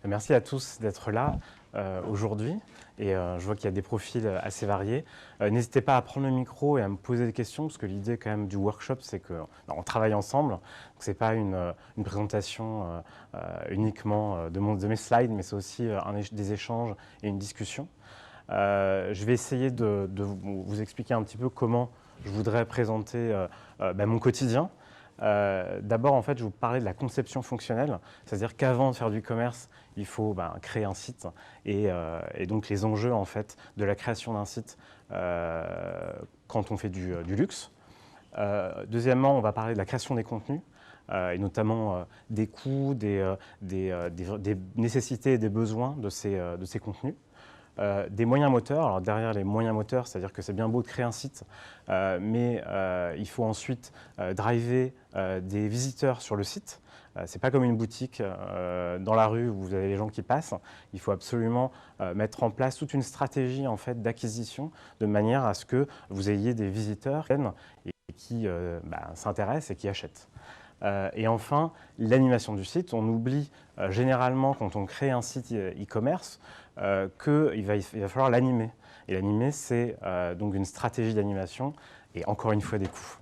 Merci à tous d'être là aujourd'hui. Et je vois qu'il y a des profils assez variés. N'hésitez pas à prendre le micro et à me poser des questions, parce que l'idée quand même du workshop, c'est qu'on travaille ensemble. Ce n'est pas une présentation uniquement de mes slides, mais c'est aussi des échanges et une discussion. Je vais essayer de vous expliquer un petit peu comment je voudrais présenter mon quotidien. D'abord, en fait, je vais vous parler de la conception fonctionnelle, c'est-à-dire qu'avant de faire du commerce, il faut créer un site et donc les enjeux en fait de la création d'un site quand on fait du luxe. Deuxièmement, on va parler de la création des contenus. Et notamment des coûts, des nécessités et des besoins de ces contenus. Des moyens moteurs. Alors derrière les moyens moteurs, c'est-à-dire que c'est bien beau de créer un site, mais il faut ensuite driver des visiteurs sur le site. C'est pas comme une boutique dans la rue où vous avez les gens qui passent. Il faut absolument mettre en place toute une stratégie en fait, d'acquisition de manière à ce que vous ayez des visiteurs qui s'intéressent et qui achètent. Et enfin, l'animation du site. On oublie généralement quand on crée un site e-commerce qu'il va falloir l'animer. Et l'animer, c'est donc une stratégie d'animation et encore une fois des coûts.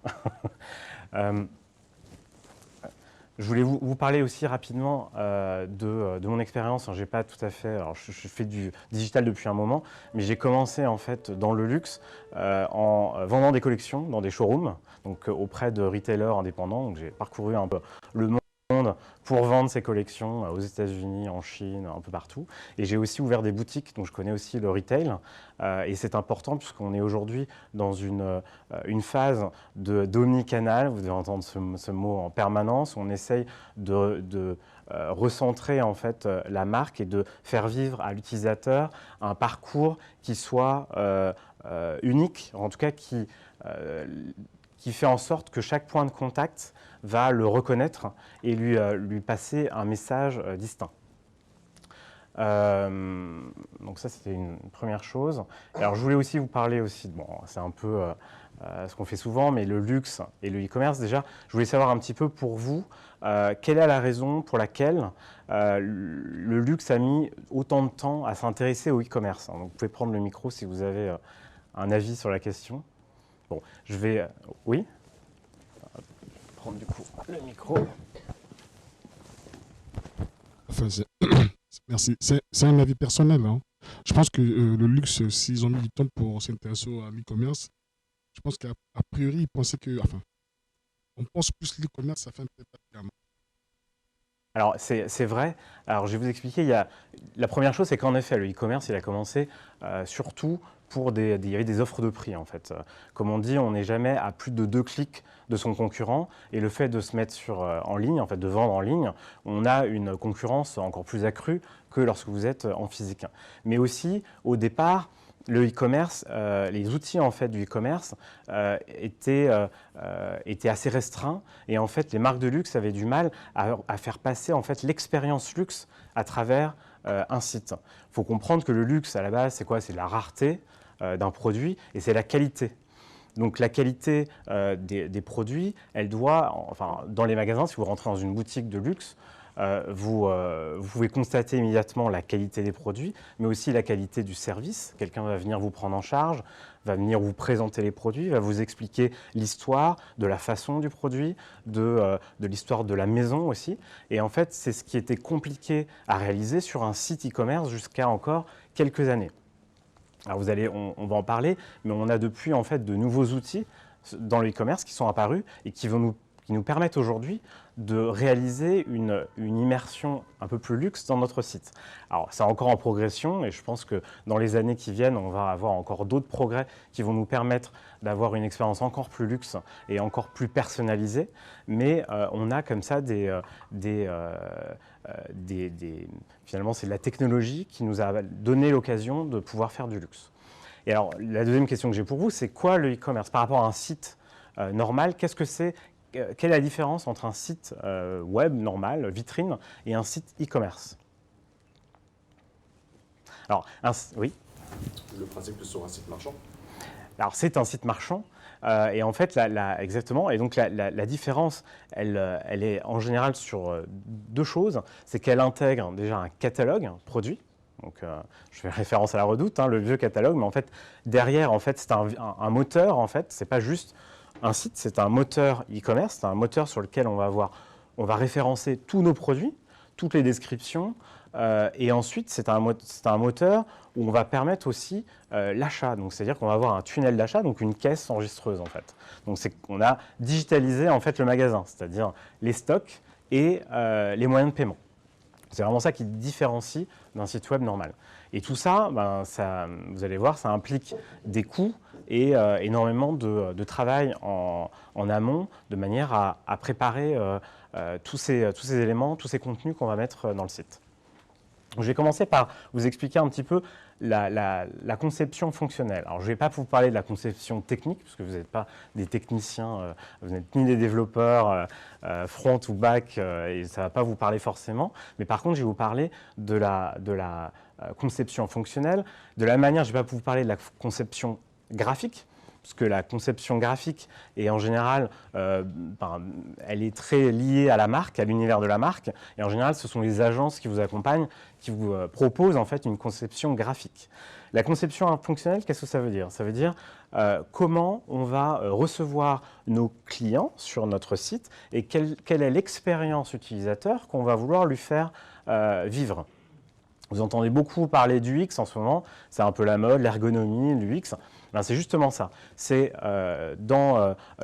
Je voulais vous parler aussi rapidement de mon expérience. J'ai pas tout à fait. Alors, je fais du digital depuis un moment, mais j'ai commencé en fait dans le luxe en vendant des collections dans des showrooms, donc auprès de retailers indépendants. Donc, j'ai parcouru un peu le monde pour vendre ces collections aux États-Unis, en Chine, un peu partout. Et j'ai aussi ouvert des boutiques, donc je connais aussi le retail. Et c'est important puisqu'on est aujourd'hui dans une phase d'omnicanal. Vous devez entendre ce mot en permanence. On essaye de recentrer en fait la marque et de faire vivre à l'utilisateur un parcours qui soit unique, en tout cas qui fait en sorte que chaque point de contact va le reconnaître et lui passer un message distinct. Donc ça, c'était une première chose. Alors, je voulais aussi vous parler aussi, bon, c'est un peu ce qu'on fait souvent, mais le luxe et le e-commerce, déjà, je voulais savoir un petit peu pour vous, quelle est la raison pour laquelle le luxe a mis autant de temps à s'intéresser au e-commerce. Donc, vous pouvez prendre le micro si vous avez un avis sur la question. Bon, je vais... oui ? Prendre du coup le micro. Enfin, merci. C'est un avis personnel. Hein. Je pense que le luxe, s'ils ont mis du temps pour s'intéresser à l'e-commerce, je pense qu'à priori, ils pensaient que. Enfin, on pense plus l'e-commerce, ça fait peut-être pas. Alors, c'est vrai. Alors, je vais vous expliquer. La première chose, c'est qu'en effet, le e-commerce, il a commencé surtout pour il y avait des offres de prix, en fait. Comme on dit, on n'est jamais à plus de 2 clics de son concurrent. Et le fait de se mettre en ligne, en fait, de vendre en ligne, on a une concurrence encore plus accrue que lorsque vous êtes en physique. Mais aussi, au départ, le e-commerce, les outils en fait du e-commerce étaient assez restreints et en fait les marques de luxe avaient du mal à faire passer en fait l'expérience luxe à travers un site. Il faut comprendre que le luxe à la base c'est quoi? C'est la rareté d'un produit et c'est la qualité. Donc la qualité des produits, elle doit, enfin dans les magasins, si vous rentrez dans une boutique de luxe, vous pouvez constater immédiatement la qualité des produits, mais aussi la qualité du service. Quelqu'un va venir vous prendre en charge, va venir vous présenter les produits, va vous expliquer l'histoire de la façon du produit, de l'histoire de la maison aussi. Et en fait, c'est ce qui était compliqué à réaliser sur un site e-commerce jusqu'à encore quelques années. Alors on va en parler, mais on a depuis en fait de nouveaux outils dans le e-commerce qui sont apparus et qui nous permettent aujourd'hui de réaliser une immersion un peu plus luxe dans notre site. Alors c'est encore en progression et je pense que dans les années qui viennent, on va avoir encore d'autres progrès qui vont nous permettre d'avoir une expérience encore plus luxe et encore plus personnalisée. Mais on a comme ça finalement c'est la technologie qui nous a donné l'occasion de pouvoir faire du luxe. Et alors la deuxième question que j'ai pour vous, c'est quoi le e-commerce par rapport à un site normal? Qu'est-ce que c'est? Quelle est la différence entre un site web normal, vitrine, et un site e-commerce? Alors, oui. Le principe que sur un site marchand. Alors, c'est un site marchand. Et en fait, exactement. Et donc, la différence, elle est en général sur deux choses. C'est qu'elle intègre déjà un catalogue produit. Donc, je fais référence à la Redoute, hein, le vieux catalogue. Mais en fait, derrière, en fait, c'est un moteur. En fait, c'est pas juste un site, c'est un moteur e-commerce. C'est un moteur sur lequel on va référencer tous nos produits, toutes les descriptions. Et ensuite, c'est un moteur où on va permettre aussi l'achat. Donc, c'est-à-dire qu'on va avoir un tunnel d'achat, donc une caisse enregistreuse en fait. Donc, on a digitalisé en fait le magasin, c'est-à-dire les stocks et les moyens de paiement. C'est vraiment ça qui différencie d'un site web normal. Et tout ça, vous allez voir, ça implique des coûts et énormément de travail en amont, de manière à préparer tous ces éléments, tous ces contenus qu'on va mettre dans le site. Je vais commencer par vous expliquer un petit peu la conception fonctionnelle. Alors, je ne vais pas vous parler de la conception technique, parce que vous n'êtes pas des techniciens, vous n'êtes ni des développeurs front ou back, et ça ne va pas vous parler forcément. Mais par contre, je vais vous parler de la conception fonctionnelle. De la manière, je ne vais pas vous parler de la conception graphique, parce que la conception graphique est en général, elle est très liée à la marque, à l'univers de la marque. Et en général, ce sont les agences qui vous accompagnent, qui vous proposent en fait une conception graphique. La conception fonctionnelle, qu'est-ce que ça veut dire? Ça veut dire comment on va recevoir nos clients sur notre site et quelle est l'expérience utilisateur qu'on va vouloir lui faire vivre. Vous entendez beaucoup parler du UX en ce moment, c'est un peu la mode, l'ergonomie, l'UX. Ben, c'est justement ça. C'est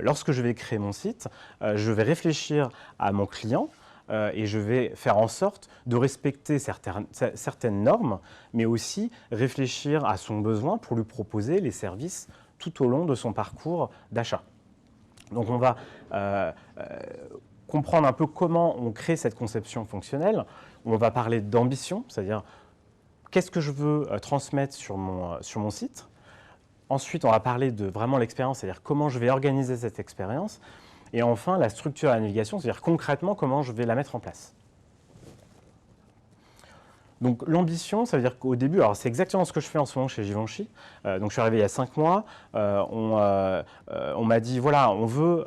lorsque je vais créer mon site, je vais réfléchir à mon client et je vais faire en sorte de respecter certaines normes, mais aussi réfléchir à son besoin pour lui proposer les services tout au long de son parcours d'achat. Donc on va comprendre un peu comment on crée cette conception fonctionnelle. On va parler d'ambition, c'est-à-dire qu'est-ce que je veux transmettre sur mon site. Ensuite, on va parler de vraiment l'expérience, c'est-à-dire comment je vais organiser cette expérience. Et enfin, la structure de la navigation, c'est-à-dire concrètement comment je vais la mettre en place. Donc l'ambition, ça veut dire qu'au début, alors c'est exactement ce que je fais en ce moment chez Givenchy. Donc je suis arrivé il y a 5 mois, on m'a dit voilà, on veut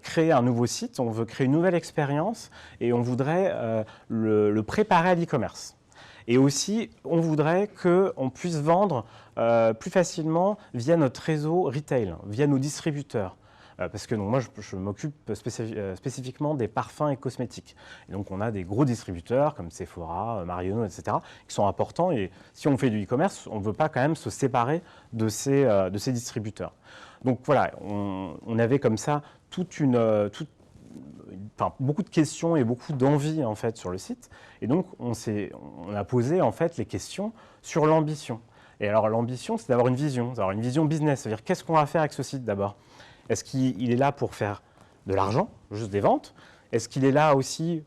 créer un nouveau site, on veut créer une nouvelle expérience et on voudrait le préparer à l'e-commerce. Et aussi, on voudrait qu'on puisse vendre plus facilement via notre réseau retail, via nos distributeurs. Parce que donc, moi, je m'occupe spécifiquement des parfums et cosmétiques. Et donc, on a des gros distributeurs comme Sephora, Marionneau, etc., qui sont importants. Et si on fait du e-commerce, on ne veut pas quand même se séparer de ces distributeurs. Donc voilà, on avait comme ça beaucoup de questions et beaucoup d'envie en fait sur le site. Et donc, on a posé en fait les questions sur l'ambition. Et alors, l'ambition, c'est d'avoir une vision business. C'est-à-dire, qu'est-ce qu'on va faire avec ce site d'abord? Est-ce qu'il est là pour faire de l'argent, juste des ventes? Est-ce qu'il est là aussi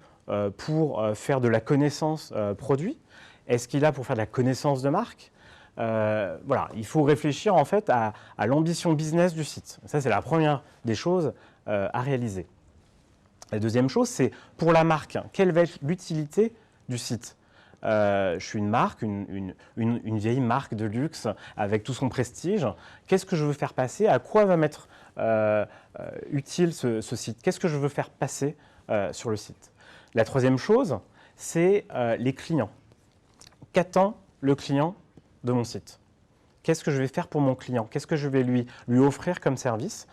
pour faire de la connaissance produit? Est-ce qu'il est là pour faire de la connaissance de marque? Voilà, il faut réfléchir en fait à l'ambition business du site. Ça, c'est la première des choses à réaliser. La deuxième chose, c'est pour la marque, quelle va être l'utilité du site? Je suis une marque, une vieille marque de luxe avec tout son prestige. Qu'est-ce que je veux faire passer? À quoi va m'être utile ce site? Qu'est-ce que je veux faire passer sur le site? La troisième chose, c'est les clients. Qu'attend le client de mon site? Qu'est-ce que je vais faire pour mon client? Qu'est-ce que je vais lui offrir comme service?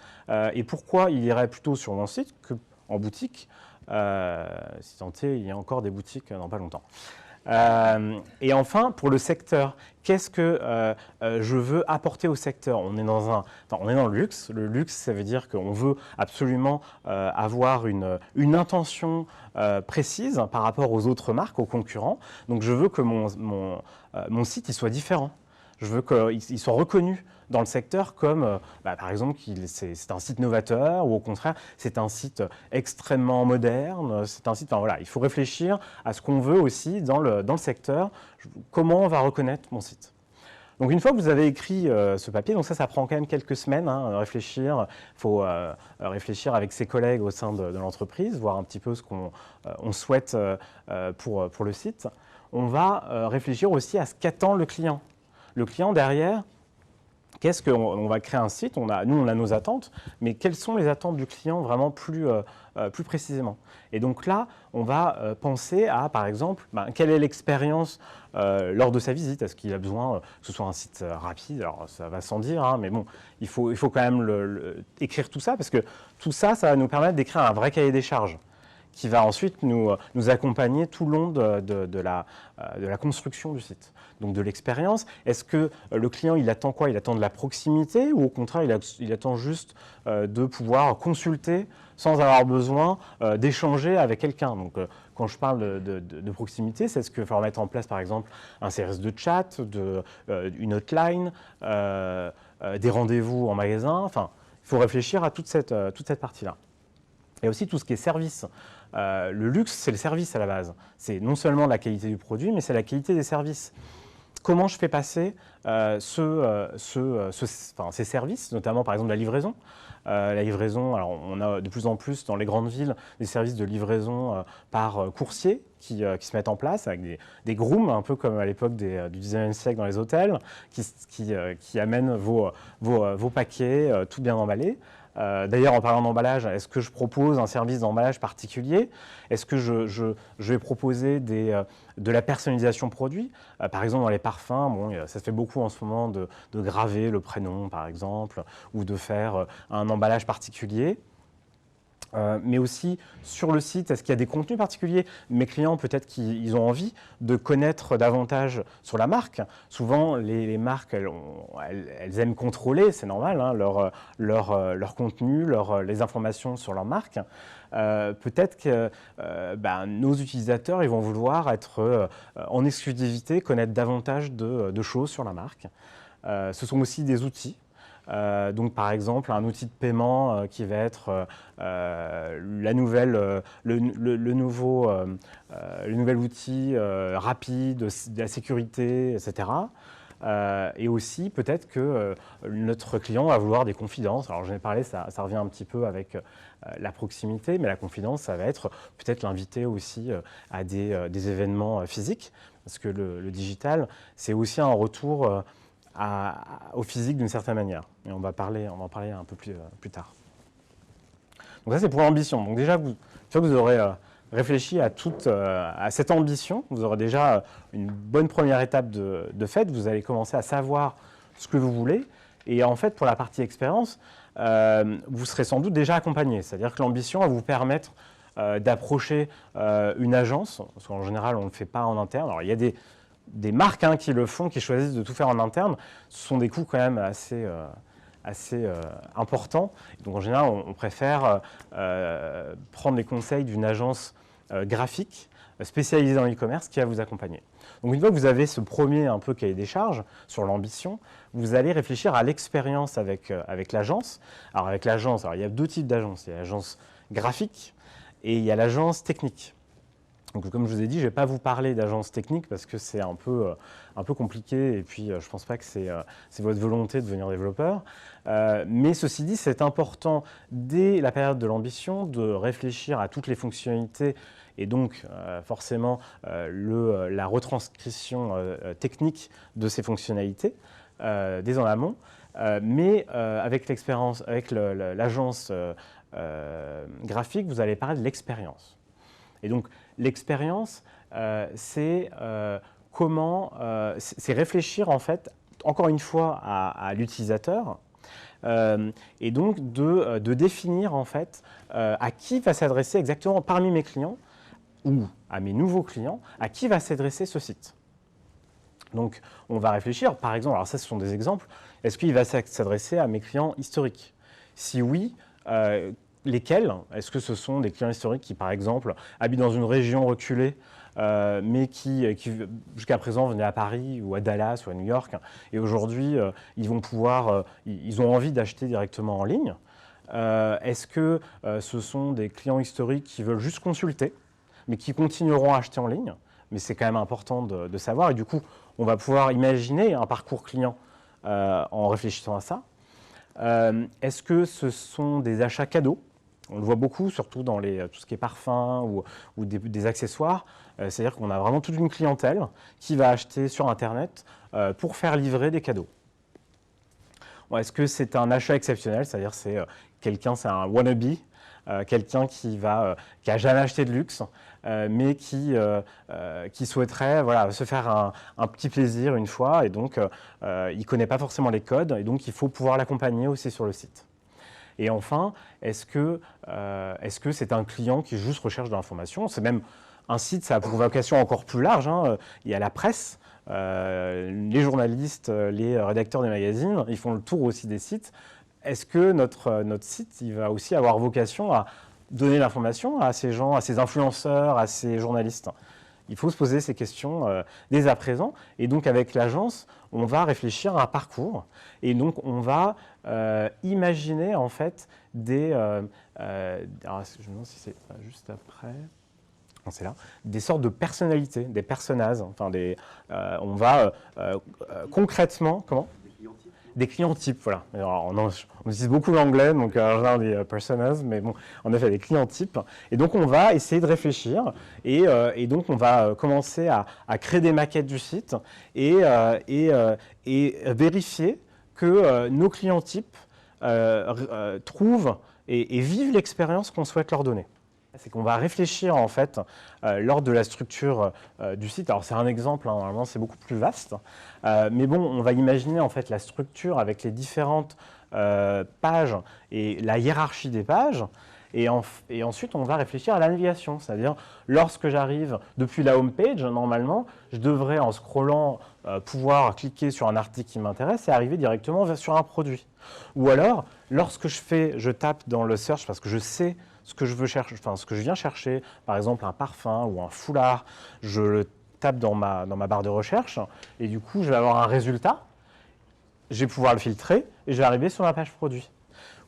Et pourquoi il irait plutôt sur mon site qu'en boutique? Si tant est, il y a encore des boutiques dans pas longtemps. Et enfin, pour le secteur, qu'est-ce que je veux apporter au secteur? On est dans le luxe. Le luxe, ça veut dire qu'on veut absolument avoir une intention précise par rapport aux autres marques, aux concurrents. Donc, je veux que mon site il soit différent. Je veux qu'il soit reconnu dans le secteur comme, par exemple, c'est un site novateur ou au contraire, c'est un site extrêmement moderne. C'est un site, voilà, il faut réfléchir à ce qu'on veut aussi dans le secteur. Comment on va reconnaître mon site? Donc une fois que vous avez écrit ce papier, donc ça prend quand même quelques semaines à réfléchir. Il faut réfléchir avec ses collègues au sein de l'entreprise, voir un petit peu ce qu'on souhaite pour le site. On va réfléchir aussi à ce qu'attend le client. Le client derrière, qu'est-ce qu'on va créer un site, nous on a nos attentes, mais quelles sont les attentes du client vraiment plus précisément. Et donc là, on va penser à, par exemple, quelle est l'expérience lors de sa visite. Est-ce qu'il a besoin que ce soit un site rapide? Alors ça va sans dire, hein, mais bon, il faut quand même écrire tout ça, parce que tout ça, ça va nous permettre d'écrire un vrai cahier des charges qui va ensuite nous accompagner tout le long de la construction du site. Donc de l'expérience, est-ce que le client, il attend quoi? Il attend de la proximité, ou au contraire, il attend juste de pouvoir consulter sans avoir besoin d'échanger avec quelqu'un? Donc quand je parle de proximité, c'est ce qu'il faut mettre en place, par exemple, un service de chat, une hotline, des rendez-vous en magasin. Enfin, il faut réfléchir à toute cette partie-là. Et aussi tout ce qui est service. Le luxe, c'est le service à la base. C'est non seulement la qualité du produit, mais c'est la qualité des services. Comment je fais passer ces services, notamment par exemple la livraison. La livraison, alors on a de plus en plus dans les grandes villes des services de livraison par coursier qui se mettent en place avec des grooms, un peu comme à l'époque du 19e siècle dans les hôtels, qui amènent vos paquets tout bien emballés. D'ailleurs, en parlant d'emballage, est-ce que je propose un service d'emballage particulier? Est-ce que je vais proposer de la personnalisation produit? Par exemple, dans les parfums, ça se fait beaucoup en ce moment de graver le prénom, par exemple, ou de faire un emballage particulier. Mais aussi sur le site, est-ce qu'il y a des contenus particuliers? Mes clients, peut-être qu'ils ont envie de connaître davantage sur la marque. Souvent, les marques, elles aiment contrôler, c'est normal, hein, leur contenu, les informations sur leur marque. Peut-être que nos utilisateurs, ils vont vouloir être en exclusivité, connaître davantage de choses sur la marque. Ce sont aussi des outils. Donc par exemple un outil de paiement qui va être le nouvel outil rapide de la sécurité, etc. Et aussi peut-être que notre client va vouloir des confidences. Alors j'en ai parlé, ça revient un petit peu avec la proximité, mais la confidence, ça va être peut-être l'inviter aussi à des événements physiques, parce que le digital, c'est aussi un retour au physique d'une certaine manière. Et on va en parler un peu plus tard. Donc ça, c'est pour l'ambition. Donc déjà, une fois que vous aurez réfléchi à cette ambition, vous aurez déjà une bonne première étape de fait. Vous allez commencer à savoir ce que vous voulez. Et en fait, pour la partie expérience, vous serez sans doute déjà accompagné. C'est-à-dire que l'ambition va vous permettre d'approcher une agence, parce qu'en général, on ne le fait pas en interne. Alors, il y a des marques qui le font, qui choisissent de tout faire en interne. Ce sont des coûts quand même assez importants. Donc en général, on préfère prendre les conseils d'une agence graphique spécialisée dans l'e-commerce qui va vous accompagner. Donc une fois que vous avez ce premier un peu cahier des charges sur l'ambition, vous allez réfléchir à l'expérience avec l'agence. Alors avec l'agence, il y a deux types d'agences. Il y a l'agence graphique et il y a l'agence technique. Donc, comme je vous ai dit, je ne vais pas vous parler d'agence technique parce que c'est un peu compliqué et puis je ne pense pas que c'est votre volonté de devenir développeur. Mais ceci dit, c'est important dès la période de l'ambition de réfléchir à toutes les fonctionnalités et donc forcément la retranscription technique de ces fonctionnalités dès en amont. Mais avec l'expérience, avec l'agence graphique, vous allez parler de l'expérience. Et donc, l'expérience, c'est réfléchir, en fait, encore une fois, à l'utilisateur, et donc de définir, en fait, à qui va s'adresser exactement parmi mes clients, ou à mes nouveaux clients, à qui va s'adresser ce site. Donc, on va réfléchir, par exemple, alors ça, ce sont des exemples, est-ce qu'il va s'adresser à mes clients historiques? Si oui, lesquels? Est-ce que ce sont des clients historiques qui, par exemple, habitent dans une région reculée, mais qui jusqu'à présent venaient à Paris ou à Dallas ou à New York, et aujourd'hui, ils ont envie d'acheter directement en ligne? Est-ce que ce sont des clients historiques qui veulent juste consulter, mais qui continueront à acheter en ligne? Mais c'est quand même important de savoir, et du coup, on va pouvoir imaginer un parcours client en réfléchissant à ça. Est-ce que ce sont des achats cadeaux? On le voit beaucoup, surtout dans tout ce qui est parfum ou des accessoires. C'est-à-dire qu'on a vraiment toute une clientèle qui va acheter sur Internet pour faire livrer des cadeaux. Bon, est-ce que c'est un achat exceptionnel, c'est-à-dire c'est c'est un wannabe, quelqu'un qui a jamais acheté de luxe, mais qui souhaiterait voilà, se faire un petit plaisir une fois, et donc il ne connaît pas forcément les codes, et donc il faut pouvoir l'accompagner aussi sur le site. Et enfin, est-ce que c'est un client qui juste recherche de l'information? C'est même un site, ça a pour vocation encore plus large, hein. Il y a la presse, les journalistes, les rédacteurs des magazines, ils font le tour aussi des sites. Est-ce que notre site, il va aussi avoir vocation à donner l'information à ces gens, à ces influenceurs, à ces journalistes? Il faut se poser ces questions dès à présent. Et donc, avec l'agence, on va réfléchir à un parcours. Et donc, on va imaginer, en fait, alors, je me demande si c'est juste après. Non, c'est là. Des sortes de personnalités, des personnages. Enfin, on va concrètement... Comment ? Des clients types, voilà. Alors, on utilise beaucoup l'anglais, donc on des personas, mais bon, en effet, des clients types. Et donc, on va essayer de réfléchir, et donc, on va commencer à créer des maquettes du site et vérifier que nos clients types trouvent et vivent l'expérience qu'on souhaite leur donner. C'est qu'on va réfléchir en fait lors de la structure du site. Alors c'est un exemple, hein, normalement c'est beaucoup plus vaste, mais bon, on va imaginer en fait la structure avec les différentes pages et la hiérarchie des pages. Et ensuite, on va réfléchir à la navigation, c'est-à-dire lorsque j'arrive depuis la home page, normalement, je devrais en scrollant pouvoir cliquer sur un article qui m'intéresse et arriver directement sur un produit. Ou alors, lorsque je tape dans le search parce que je sais ce que je veux chercher, enfin ce que je viens chercher, par exemple un parfum ou un foulard, je le tape dans ma barre de recherche et du coup je vais avoir un résultat, je vais pouvoir le filtrer et je vais arriver sur ma page produit.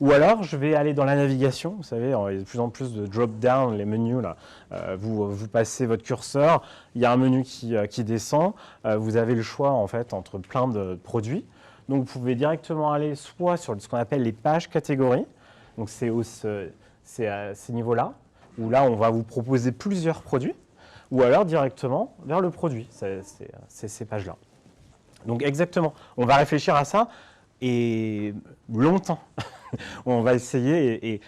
Ou alors je vais aller dans la navigation, vous savez, il y a de plus en plus de drop-down, les menus là, vous passez votre curseur, il y a un menu qui descend, vous avez le choix en fait entre plein de produits. Donc vous pouvez directement aller soit sur ce qu'on appelle les pages catégories, donc c'est à ces niveaux-là, où là, on va vous proposer plusieurs produits, ou alors directement vers le produit, c'est ces pages-là. Donc exactement, on va réfléchir à ça, et longtemps. On va essayer, et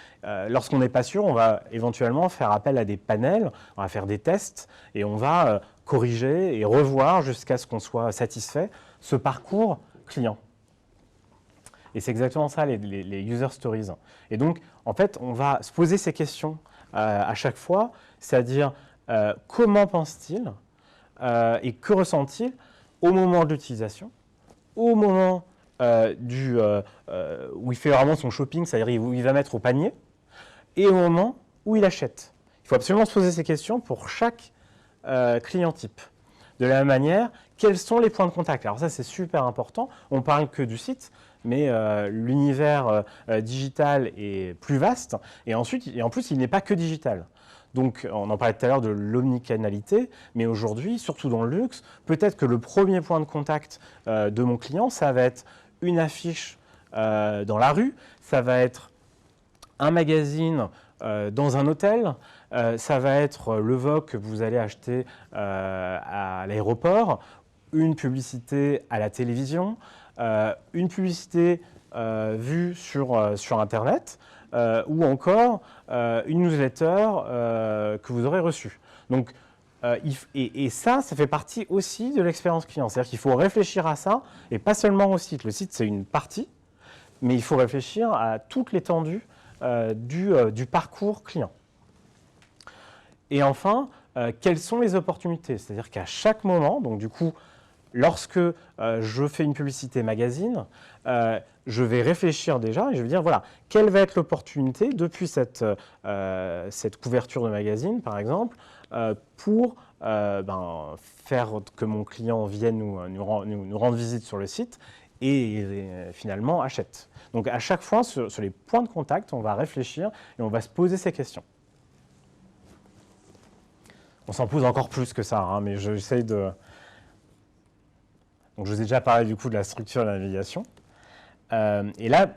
lorsqu'on n'est pas sûr, on va éventuellement faire appel à des panels, on va faire des tests, et on va corriger et revoir jusqu'à ce qu'on soit satisfait ce parcours client. Et c'est exactement ça, les user stories. Et donc, en fait, on va se poser ces questions à chaque fois, c'est-à-dire comment pense-t-il et que ressent-il au moment de l'utilisation, au moment où il fait vraiment son shopping, c'est-à-dire où il va mettre au panier, et au moment où il achète. Il faut absolument se poser ces questions pour chaque client type. De la même manière, quels sont les points de contact? Alors ça, c'est super important. On ne parle que du site, mais l'univers digital est plus vaste. Et en plus, il n'est pas que digital. Donc, on en parlait tout à l'heure de l'omnicanalité, mais aujourd'hui, surtout dans le luxe, peut-être que le premier point de contact de mon client, ça va être une affiche dans la rue, ça va être un magazine dans un hôtel, ça va être le VOC que vous allez acheter à l'aéroport, une publicité à la télévision, une publicité vue sur Internet, ou encore une newsletter que vous aurez reçue. Donc, et ça fait partie aussi de l'expérience client. C'est-à-dire qu'il faut réfléchir à ça, et pas seulement au site. Le site, c'est une partie, mais il faut réfléchir à toute l'étendue du parcours client. Et enfin, quelles sont les opportunités? C'est-à-dire qu'à chaque moment, donc du coup, lorsque je fais une publicité magazine, je vais réfléchir déjà et je vais dire, voilà, quelle va être l'opportunité depuis cette couverture de magazine, par exemple, pour faire que mon client vienne nous rendre visite sur le site et finalement achète. Donc à chaque fois, sur les points de contact, on va réfléchir et on va se poser ces questions. On s'en pose encore plus que ça, hein, mais j'essaye de... Donc je vous ai déjà parlé du coup de la structure de la navigation. Et là,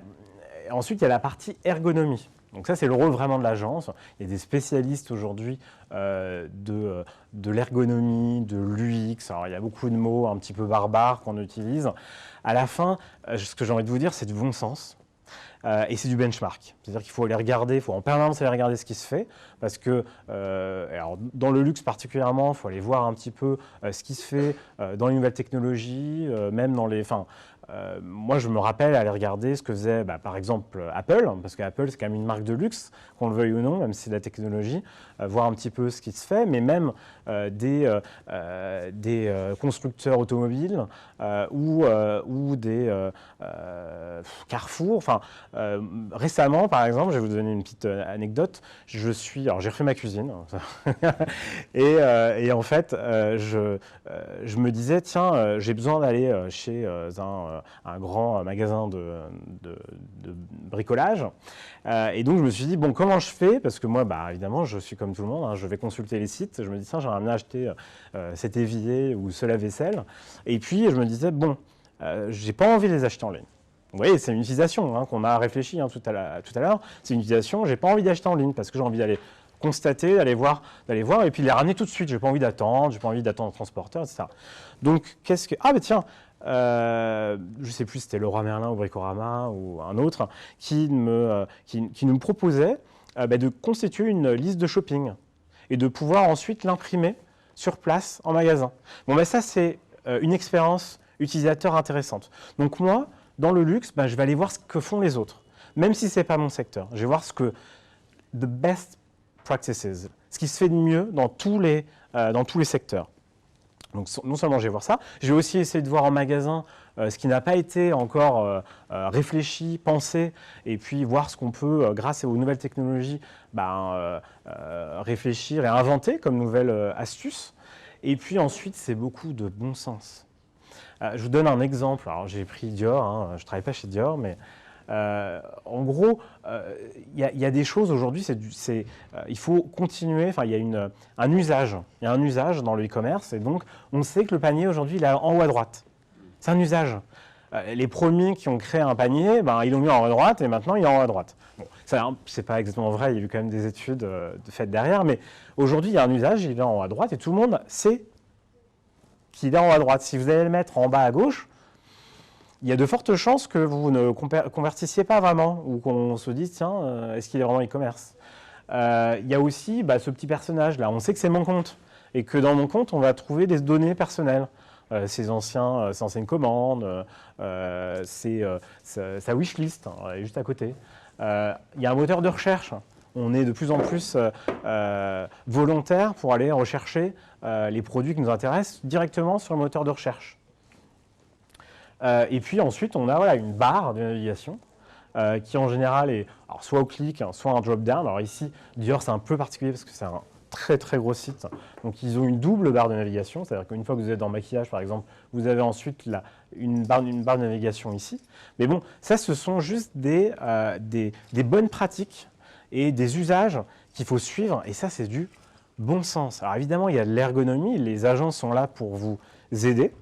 ensuite, il y a la partie ergonomie. Donc ça, c'est le rôle vraiment de l'agence. Il y a des spécialistes aujourd'hui de l'ergonomie, de l'UX. Alors, il y a beaucoup de mots un petit peu barbares qu'on utilise. À la fin, ce que j'ai envie de vous dire, c'est du bon sens. Et c'est du benchmark. C'est-à-dire qu'il faut aller regarder, il faut en permanence aller regarder ce qui se fait, parce que alors dans le luxe particulièrement, il faut aller voir un petit peu ce qui se fait dans les nouvelles technologies, même dans les... moi, je me rappelle aller regarder ce que faisait, par exemple, Apple, parce qu'Apple, c'est quand même une marque de luxe, qu'on le veuille ou non, même si c'est de la technologie, voir un petit peu ce qui se fait, mais même des constructeurs automobiles ou des Carrefour. Enfin, récemment, par exemple, je vais vous donner une petite anecdote. Alors, j'ai refait ma cuisine, et en fait, je me disais, tiens, j'ai besoin d'aller chez un grand magasin de bricolage. Et donc, je me suis dit, bon, comment je fais? Parce que moi, évidemment, je suis comme tout le monde, hein, je vais consulter les sites. Je me dis, tiens, j'aimerais bien acheter cet évier ou ce lave-vaisselle. Et puis, je me disais, bon, j'ai pas envie de les acheter en ligne. Vous voyez, c'est une utilisation qu'on a réfléchi tout à l'heure. C'est une utilisation, j'ai pas envie d'acheter en ligne parce que j'ai envie d'aller constater, d'aller voir et puis les ramener tout de suite. J'ai pas envie d'attendre le transporteur, etc. Donc, tiens, je sais plus si c'était Leroy Merlin ou Bricorama ou un autre qui nous proposait de constituer une liste de shopping et de pouvoir ensuite l'imprimer sur place en magasin. Bon, ça, c'est une expérience utilisateur intéressante. Donc moi, dans le luxe, je vais aller voir ce que font les autres, même si ce n'est pas mon secteur. Je vais voir the best practices, ce qui se fait de mieux dans tous les secteurs. Donc non seulement je vais voir ça, je vais aussi essayer de voir en magasin ce qui n'a pas été encore réfléchi, pensé, et puis voir ce qu'on peut, grâce aux nouvelles technologies, réfléchir et inventer comme nouvelles astuces. Et puis ensuite, c'est beaucoup de bon sens. Je vous donne un exemple. Alors, j'ai pris Dior, je ne travaille pas chez Dior, mais en gros, il y a des choses aujourd'hui, il faut continuer, il y a un usage. Il y a un usage dans le e-commerce, et donc on sait que le panier aujourd'hui, il est en haut à droite. C'est un usage. Les premiers qui ont créé un panier, ils l'ont mis en haut à droite, et maintenant il est en haut à droite. Bon, c'est pas exactement vrai, il y a eu quand même des études faites derrière, mais aujourd'hui, il y a un usage, il est en haut à droite, et tout le monde sait qu'il est en haut à droite. Si vous allez le mettre en bas à gauche, il y a de fortes chances que vous ne convertissiez pas vraiment, ou qu'on se dise, tiens, est-ce qu'il est vraiment e-commerce? Il y a aussi ce petit personnage-là. On sait que c'est mon compte, et que dans mon compte, on va trouver des données personnelles. Ses anciennes commandes, sa wishlist, juste à côté. Il y a un moteur de recherche. On est de plus en plus volontaire pour aller rechercher les produits qui nous intéressent directement sur le moteur de recherche. Et puis ensuite, on a une barre de navigation qui en général est soit au clic, soit un drop-down. Alors ici, Dior, c'est un peu particulier parce que c'est un très très gros site. Donc ils ont une double barre de navigation, c'est-à-dire qu'une fois que vous êtes dans maquillage par exemple, vous avez ensuite une barre de navigation ici. Mais bon, ça ce sont juste des bonnes pratiques et des usages qu'il faut suivre, et ça c'est du bon sens. Alors évidemment, il y a de l'ergonomie, les agences sont là pour vous aider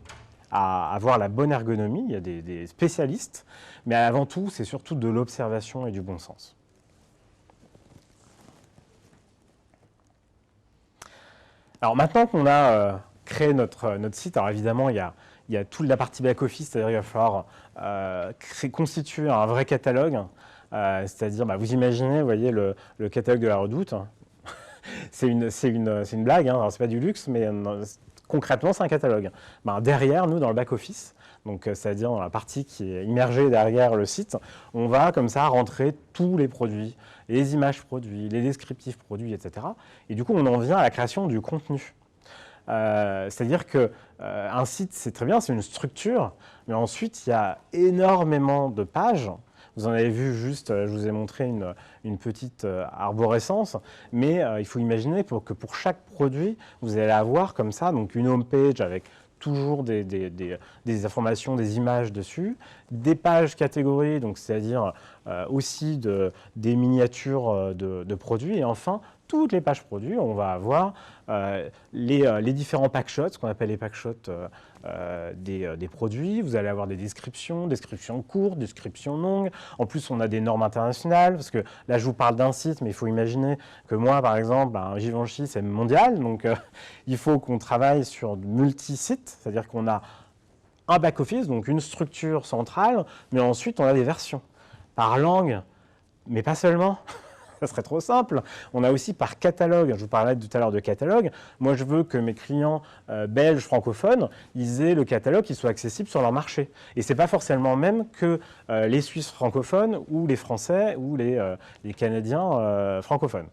à avoir la bonne ergonomie, il y a des spécialistes, mais avant tout, c'est surtout de l'observation et du bon sens. Alors maintenant qu'on a créé notre site, alors évidemment, il y a toute la partie back-office, c'est-à-dire qu'il va falloir constituer un vrai catalogue, c'est-à-dire, vous imaginez, vous voyez, le catalogue de la Redoute, c'est une blague, alors c'est pas du luxe, mais concrètement, c'est un catalogue. Derrière, nous, dans le back-office, donc c'est-à-dire dans la partie qui est immergée derrière le site, on va comme ça rentrer tous les produits, les images produits, les descriptifs produits, etc. Et du coup, on en vient à la création du contenu. C'est-à-dire qu'un site, c'est très bien, c'est une structure, mais ensuite, il y a énormément de pages. Vous en avez vu juste, je vous ai montré une petite arborescence, mais il faut imaginer que pour chaque produit, vous allez avoir comme ça donc une home page avec toujours des informations, des images dessus, des pages catégories, donc c'est-à-dire aussi des miniatures de produits, et enfin toutes les pages produits, on va avoir les différents packshots, ce qu'on appelle les packshots des produits. Vous allez avoir des descriptions courtes, descriptions longues. En plus, on a des normes internationales, parce que là, je vous parle d'un site, mais il faut imaginer que moi, par exemple, Givenchy, c'est mondial, donc il faut qu'on travaille sur multi-sites, c'est-à-dire qu'on a un back-office, donc une structure centrale, mais ensuite, on a des versions par langue, mais pas seulement. Ça serait trop simple. On a aussi par catalogue. Je vous parlais tout à l'heure de catalogue. Moi, je veux que mes clients belges francophones, ils aient le catalogue qui soit accessible sur leur marché. Et ce n'est pas forcément même que les Suisses francophones ou les Français ou les Canadiens francophones.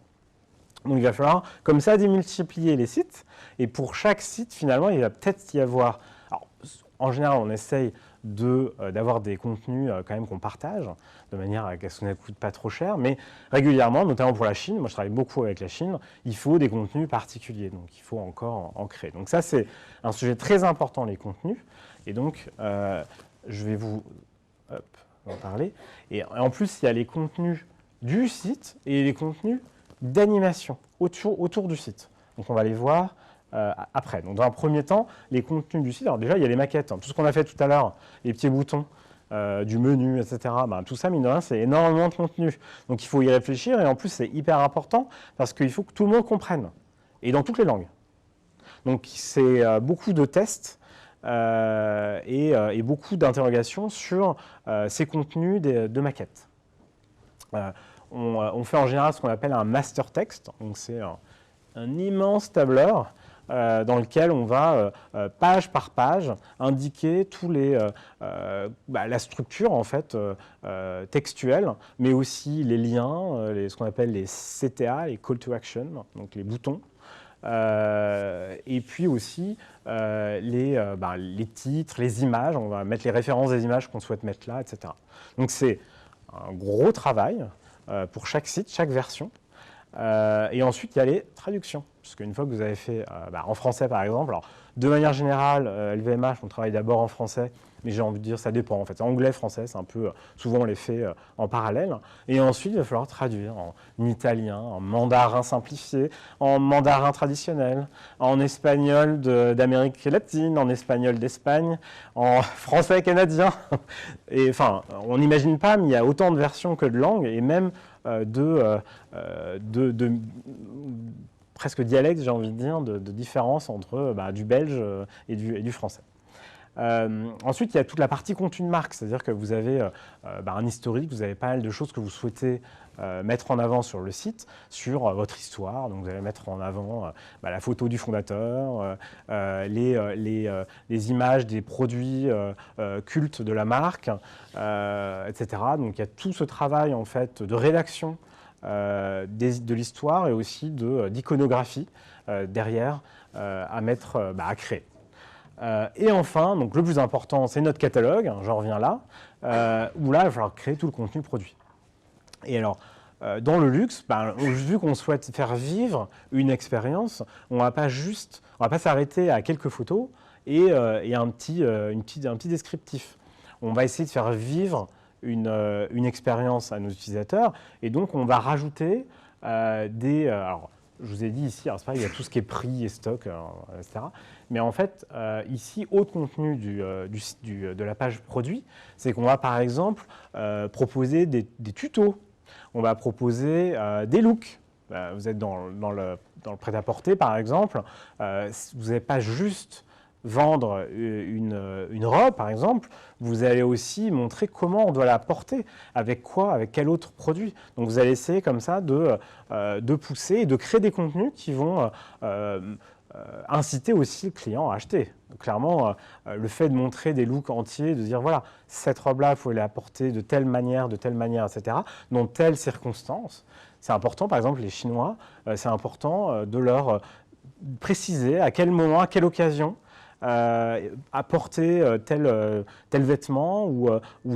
Donc, il va falloir, comme ça, démultiplier les sites. Et pour chaque site, finalement, il va peut-être y avoir... Alors, en général, on essaye d'avoir des contenus quand même qu'on partage, de manière à ce que ça ne coûte pas trop cher. Mais régulièrement, notamment pour la Chine, moi je travaille beaucoup avec la Chine, il faut des contenus particuliers. Donc il faut encore en créer. Donc ça, c'est un sujet très important, les contenus. Et donc, je vais vous en parler. Et en plus, il y a les contenus du site et les contenus d'animation autour du site. Donc on va les voir après. Donc dans un premier temps, les contenus du site, alors déjà il y a les maquettes, tout ce qu'on a fait tout à l'heure, les petits boutons du menu, etc. Tout ça, mine de rien, c'est énormément de contenu. Donc il faut y réfléchir et en plus c'est hyper important parce qu'il faut que tout le monde comprenne et dans toutes les langues. Donc c'est beaucoup de tests et beaucoup d'interrogations sur ces contenus de maquettes. On fait en général ce qu'on appelle un master text, donc c'est un immense tableur dans lequel on va, page par page, indiquer tous la structure en fait, textuelle, mais aussi les liens, ce qu'on appelle les CTA, les Call to Action, donc les boutons, et puis aussi les titres, les images, on va mettre les références des images qu'on souhaite mettre là, etc. Donc c'est un gros travail pour chaque site, chaque version. Et ensuite, il y a les traductions. Parce qu'une fois que vous avez fait en français, par exemple, alors, de manière générale, LVMH, on travaille d'abord en français, mais j'ai envie de dire, ça dépend en fait. Anglais, français, c'est un peu, souvent on les fait en parallèle. Et ensuite, il va falloir traduire en italien, en mandarin simplifié, en mandarin traditionnel, en espagnol d'Amérique latine, en espagnol d'Espagne, en français canadien. Et enfin, on n'imagine pas, mais il y a autant de versions que de langues, et même presque dialecte, j'ai envie de dire, de différence entre du belge et du français. Ensuite, il y a toute la partie contenu de marque, c'est-à-dire que vous avez un historique, vous avez pas mal de choses que vous souhaitez mettre en avant sur le site, sur votre histoire. Donc, vous allez mettre en avant la photo du fondateur, les images des produits cultes de la marque, etc. Donc, il y a tout ce travail en fait de rédaction de l'histoire et aussi d'iconographie derrière à créer. Et enfin, donc le plus important, c'est notre catalogue, j'en reviens là, où là, il va falloir créer tout le contenu produit. Et alors, dans le luxe, vu qu'on souhaite faire vivre une expérience, on ne va pas s'arrêter à quelques photos et un petit descriptif. On va essayer de faire vivre une expérience à nos utilisateurs, et donc on va rajouter alors, je vous ai dit ici, c'est pareil, il y a tout ce qui est prix et stock, etc. Mais en fait, ici, autre contenu de la page produit, c'est qu'on va par exemple proposer des tutos, on va proposer des looks. Vous êtes dans le prêt-à-porter par exemple, vous n'avez pas juste vendre une robe, par exemple, vous allez aussi montrer comment on doit la porter, avec quoi, avec quel autre produit. Donc vous allez essayer comme ça de pousser et de créer des contenus qui vont inciter aussi le client à acheter. Donc, clairement, le fait de montrer des looks entiers, de dire voilà, cette robe-là, il faut la porter de telle manière, etc., dans telle circonstance, c'est important. Par exemple, les Chinois, c'est important de leur préciser à quel moment, à quelle occasion, apporter tel vêtement ou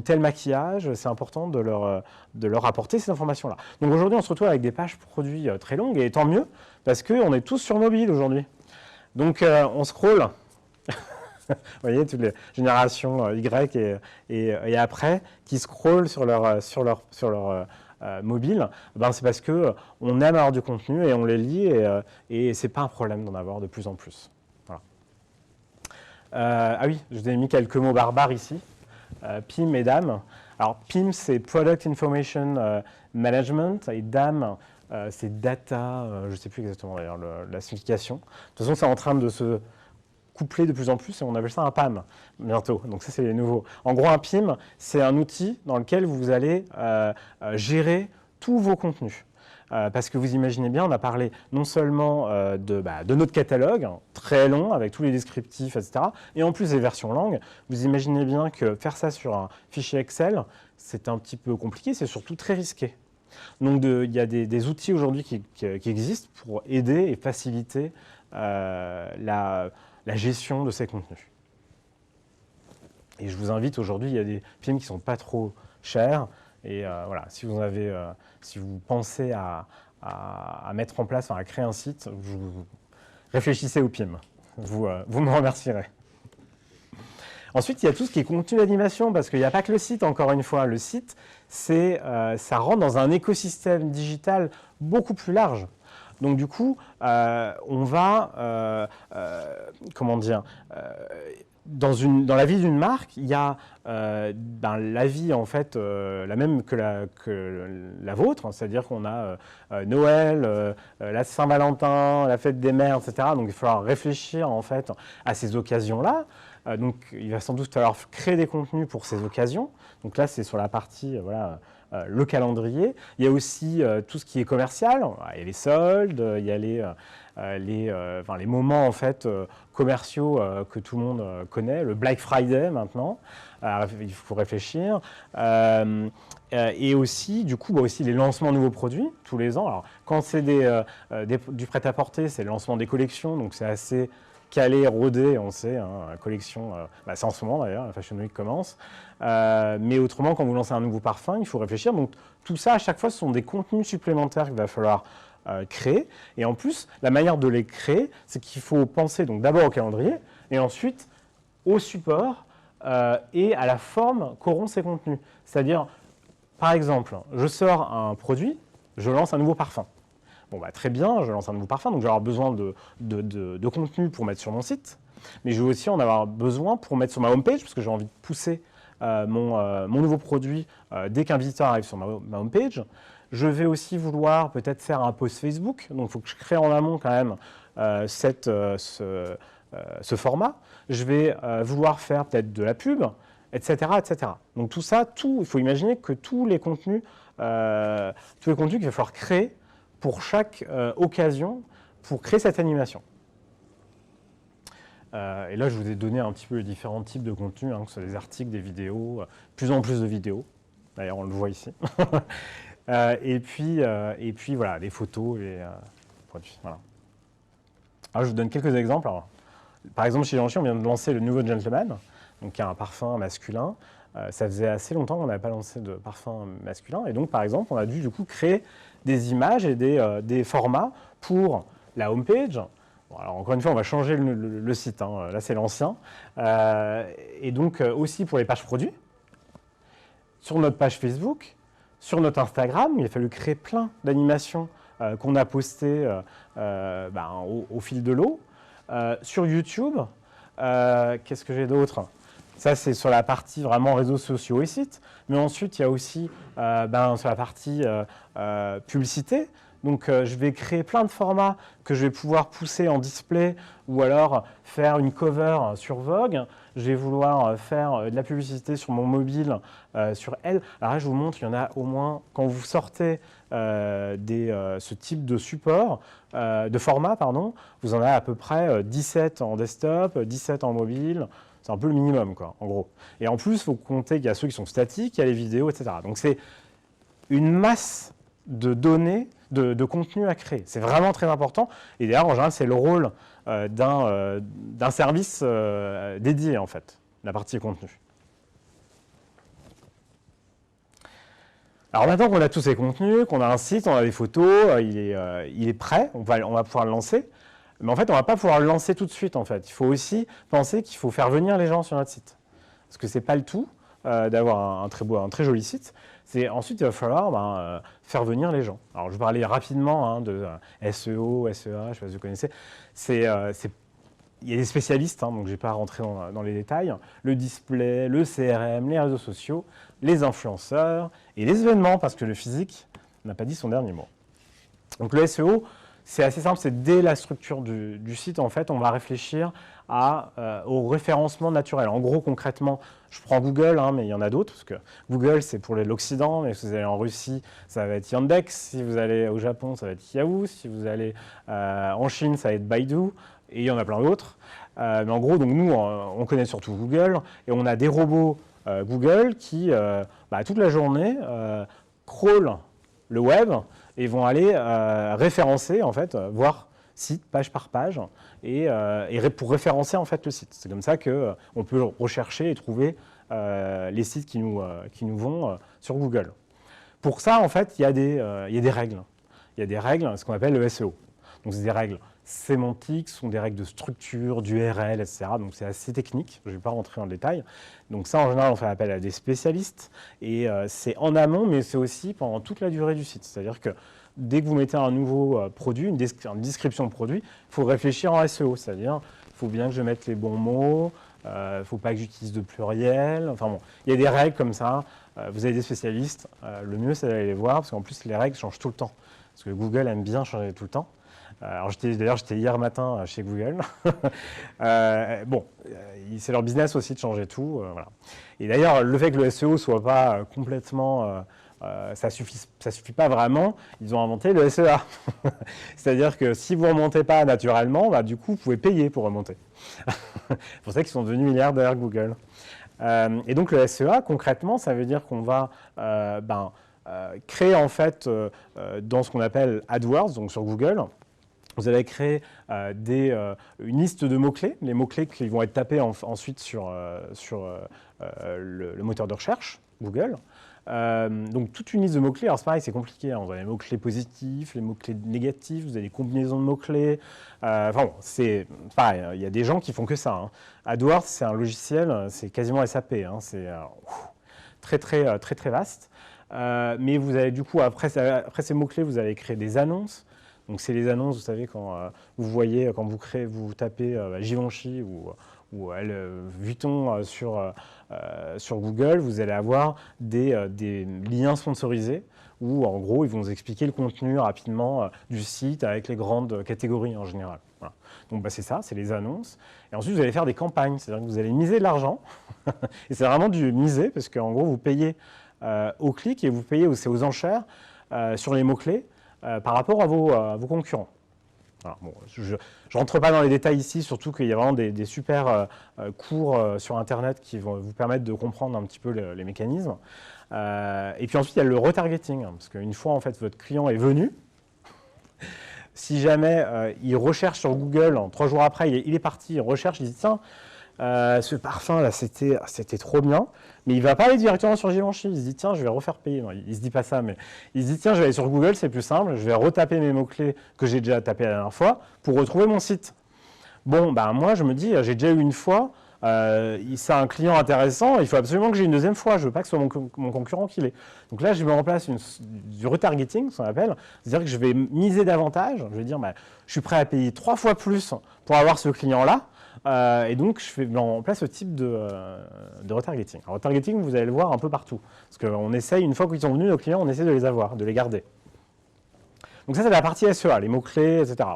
tel maquillage, c'est important de leur apporter ces informations-là. Donc aujourd'hui, on se retrouve avec des pages produits très longues, et tant mieux, parce qu'on est tous sur mobile aujourd'hui. Donc on scrolle, vous voyez, toutes les générations Y et après, qui scrollent sur leur mobile, ben, c'est parce qu'on aime avoir du contenu et on les lit et ce n'est pas un problème d'en avoir de plus en plus. Voilà. Ah oui, je vous ai mis quelques mots barbares ici. PIM et DAM. Alors PIM, c'est Product Information Management et DAM, c'est Data, je ne sais plus exactement d'ailleurs la signification. De toute façon, c'est en train de se coupler de plus en plus et on appelle ça un PAM bientôt. Donc ça, c'est les nouveaux. En gros, un PIM, c'est un outil dans lequel vous allez gérer tous vos contenus. Parce que vous imaginez bien, on a parlé non seulement de notre catalogue, hein, très long, avec tous les descriptifs, etc., et en plus des versions langues. Vous imaginez bien que faire ça sur un fichier Excel, c'est un petit peu compliqué, c'est surtout très risqué. Donc il y a des outils aujourd'hui qui existent pour aider et faciliter la gestion de ces contenus. Et je vous invite aujourd'hui, il y a des PIM qui ne sont pas trop chers. Et voilà, si vous pensez à mettre en place, à créer un site, réfléchissez au PIM. Vous me remercierez. Ensuite, il y a tout ce qui est contenu d'animation, parce qu'il n'y a pas que le site, encore une fois. Le site, ça rentre dans un écosystème digital beaucoup plus large. Donc du coup, on va, comment dire, dans la vie d'une marque, il y a la vie en fait la même que la vôtre, c'est-à-dire qu'on a Noël, la Saint-Valentin, la fête des mères, etc. Donc il va falloir réfléchir en fait à ces occasions-là. Donc il va sans doute falloir créer des contenus pour ces occasions. Donc là, c'est sur la partie le calendrier. Il y a aussi tout ce qui est commercial. Il y a les soldes, il y a les moments en fait commerciaux que tout le monde connaît, le Black Friday maintenant. Il faut réfléchir. Et aussi, du coup, aussi les lancements de nouveaux produits tous les ans. Alors, quand c'est du prêt-à-porter, c'est le lancement des collections, donc c'est assez calé, rodé, on sait, hein, la collection, c'est en ce moment d'ailleurs, la Fashion Week commence. Mais autrement, quand vous lancez un nouveau parfum, il faut réfléchir. Donc tout ça, à chaque fois, ce sont des contenus supplémentaires qu'il va falloir créer. Et en plus, la manière de les créer, c'est qu'il faut penser donc d'abord au calendrier et ensuite au support et à la forme qu'auront ces contenus. C'est-à-dire, par exemple, je sors un produit, je lance un nouveau parfum. Bon, très bien, je lance un nouveau parfum, donc je vais avoir besoin de contenu pour mettre sur mon site, mais je vais aussi en avoir besoin pour mettre sur ma homepage, parce que j'ai envie de pousser mon nouveau produit dès qu'un visiteur arrive sur ma homepage. Je vais aussi vouloir peut-être faire un post Facebook, donc il faut que je crée en amont quand même ce format. Je vais vouloir faire peut-être de la pub, etc., etc. Donc tout ça, il faut imaginer que tous les contenus qu'il va falloir créer pour chaque occasion, pour créer cette animation. Et là, je vous ai donné un petit peu les différents types de contenus, hein, que ce soit des articles, des vidéos, de plus en plus de vidéos. D'ailleurs, on le voit ici. Et puis, voilà, des photos et produits. Voilà. Alors, je vous donne quelques exemples. Alors, par exemple, chez Givenchy, on vient de lancer le nouveau Gentleman, donc qui est un parfum masculin. Ça faisait assez longtemps qu'on n'avait pas lancé de parfum masculin. Et donc, par exemple, on a dû du coup créer des images et des formats pour la homepage. Bon, alors encore une fois, on va changer le site. Hein. Là, c'est l'ancien. Et donc, aussi pour les pages produits. Sur notre page Facebook, sur notre Instagram, il a fallu créer plein d'animations qu'on a postées au fil de l'eau. Sur YouTube, qu'est-ce que j'ai d'autre ? Ça, c'est sur la partie vraiment réseaux sociaux et sites. Mais ensuite, il y a aussi sur la partie publicité. Donc, je vais créer plein de formats que je vais pouvoir pousser en display ou alors faire une cover sur Vogue. Je vais vouloir faire de la publicité sur mon mobile, sur Elle. Alors là, je vous montre, il y en a au moins, quand vous sortez ce type de support, de format, pardon, vous en avez à peu près 17 en desktop, 17 en mobile. C'est un peu le minimum, quoi, en gros. Et en plus, il faut compter qu'il y a ceux qui sont statiques, il y a les vidéos, etc. Donc, c'est une masse de données, de contenu à créer. C'est vraiment très important. Et d'ailleurs, en général, c'est le rôle d'un service dédié, en fait, la partie contenu. Alors maintenant qu'on a tous ces contenus, qu'on a un site, on a des photos, il est prêt, on va pouvoir le lancer. Mais en fait, on ne va pas pouvoir le lancer tout de suite, en fait. Il faut aussi penser qu'il faut faire venir les gens sur notre site. Parce que ce n'est pas le tout. d'avoir un très joli site. Ensuite, il va falloir faire venir les gens. Alors, je vais parler rapidement de SEO, SEA, je ne sais pas si vous connaissez. Il y a des spécialistes, donc je ne vais pas rentrer dans les détails. Le display, le CRM, les réseaux sociaux, les influenceurs et les événements, parce que le physique n'a pas dit son dernier mot. Donc le SEO, c'est assez simple, c'est dès la structure du site, en fait, on va réfléchir au référencement naturel. En gros, concrètement, je prends Google, mais il y en a d'autres, parce que Google, c'est pour l'Occident, mais si vous allez en Russie, ça va être Yandex, si vous allez au Japon, ça va être Yahoo, si vous allez en Chine, ça va être Baidu, et il y en a plein d'autres. Mais en gros, donc nous, on connaît surtout Google, et on a des robots Google qui, toute la journée, crawlent le web et vont aller référencer, en fait, voir site, page par page, et pour référencer en fait le site. C'est comme ça qu'on peut rechercher et trouver les sites qui nous vont sur Google. Pour ça, en fait, il y a des règles. Il y a des règles, ce qu'on appelle le SEO. Donc, c'est des règles sémantiques, ce sont des règles de structure, d'URL, etc. Donc, c'est assez technique. Je ne vais pas rentrer dans le détail. Donc, ça, en général, on fait appel à des spécialistes. Et c'est en amont, mais c'est aussi pendant toute la durée du site. C'est-à-dire que dès que vous mettez un nouveau produit, une description de produit, il faut réfléchir en SEO. C'est-à-dire, il faut bien que je mette les bons mots, il ne faut pas que j'utilise de pluriel. Enfin bon, il y a des règles comme ça. Vous avez des spécialistes. Le mieux, c'est d'aller les voir, parce qu'en plus, les règles changent tout le temps. Parce que Google aime bien changer tout le temps. Alors d'ailleurs, j'étais hier matin chez Google. C'est leur business aussi de changer tout. Voilà. Et d'ailleurs, le fait que le SEO ne soit pas complètement... ça suffit pas vraiment. Ils ont inventé le SEA. C'est-à-dire que si vous ne remontez pas naturellement, du coup, vous pouvez payer pour remonter. C'est pour ça qu'ils sont devenus milliardaires, Google. Et donc, le SEA, concrètement, ça veut dire qu'on va créer, en fait, dans ce qu'on appelle AdWords, donc sur Google, vous allez créer une liste de mots-clés, les mots-clés qui vont être tapés ensuite sur le moteur de recherche, Google. Donc toute une liste de mots-clés, alors c'est pareil, c'est compliqué, vous avez les mots-clés positifs, les mots-clés négatifs, vous avez des combinaisons de mots-clés, c'est pareil, il y a des gens qui font que ça. AdWords, c'est un logiciel, c'est quasiment SAP, c'est très vaste. Mais vous avez du coup, après ces mots-clés, vous allez créer des annonces. Donc c'est les annonces, vous savez, quand vous tapez Givenchy ou Vuitton sur Google, vous allez avoir des liens sponsorisés où, en gros, ils vont vous expliquer le contenu rapidement du site avec les grandes catégories en général. Voilà. Donc c'est ça, c'est les annonces. Et ensuite, vous allez faire des campagnes, c'est-à-dire que vous allez miser de l'argent. Et c'est vraiment du miser, parce qu'en gros, vous payez au clic et vous payez aussi aux enchères sur les mots-clés par rapport à vos concurrents. Alors, bon, je ne rentre pas dans les détails ici, surtout qu'il y a vraiment des super cours sur Internet qui vont vous permettre de comprendre un petit peu les mécanismes. Et puis ensuite, il y a le retargeting, parce qu'une fois en fait, votre client est venu, si jamais il recherche sur Google, 3 jours après, il est parti, il recherche, il dit « Tiens, ce parfum là, c'était trop bien », mais il ne va pas aller directement sur Givenchy, il se dit « Tiens, je vais refaire payer ». Il ne se dit pas ça, mais il se dit « Tiens, je vais aller sur Google, c'est plus simple, je vais retaper mes mots-clés que j'ai déjà tapés la dernière fois pour retrouver mon site ». Bon, moi, je me dis, j'ai déjà eu une fois, c'est un client intéressant, il faut absolument que j'ai une deuxième fois, je ne veux pas que ce soit mon concurrent qui l'ait. Donc là, je mets en place du retargeting, ce qu'on appelle, c'est-à-dire que je vais miser davantage, je vais dire, je suis prêt à payer 3 fois plus pour avoir ce client-là, et donc je mets en place ce type de retargeting. Alors, retargeting, vous allez le voir un peu partout, parce qu'on essaye, une fois qu'ils sont venus, nos clients, on essaie de les avoir, de les garder. Donc ça, c'est la partie SEA, les mots-clés, etc.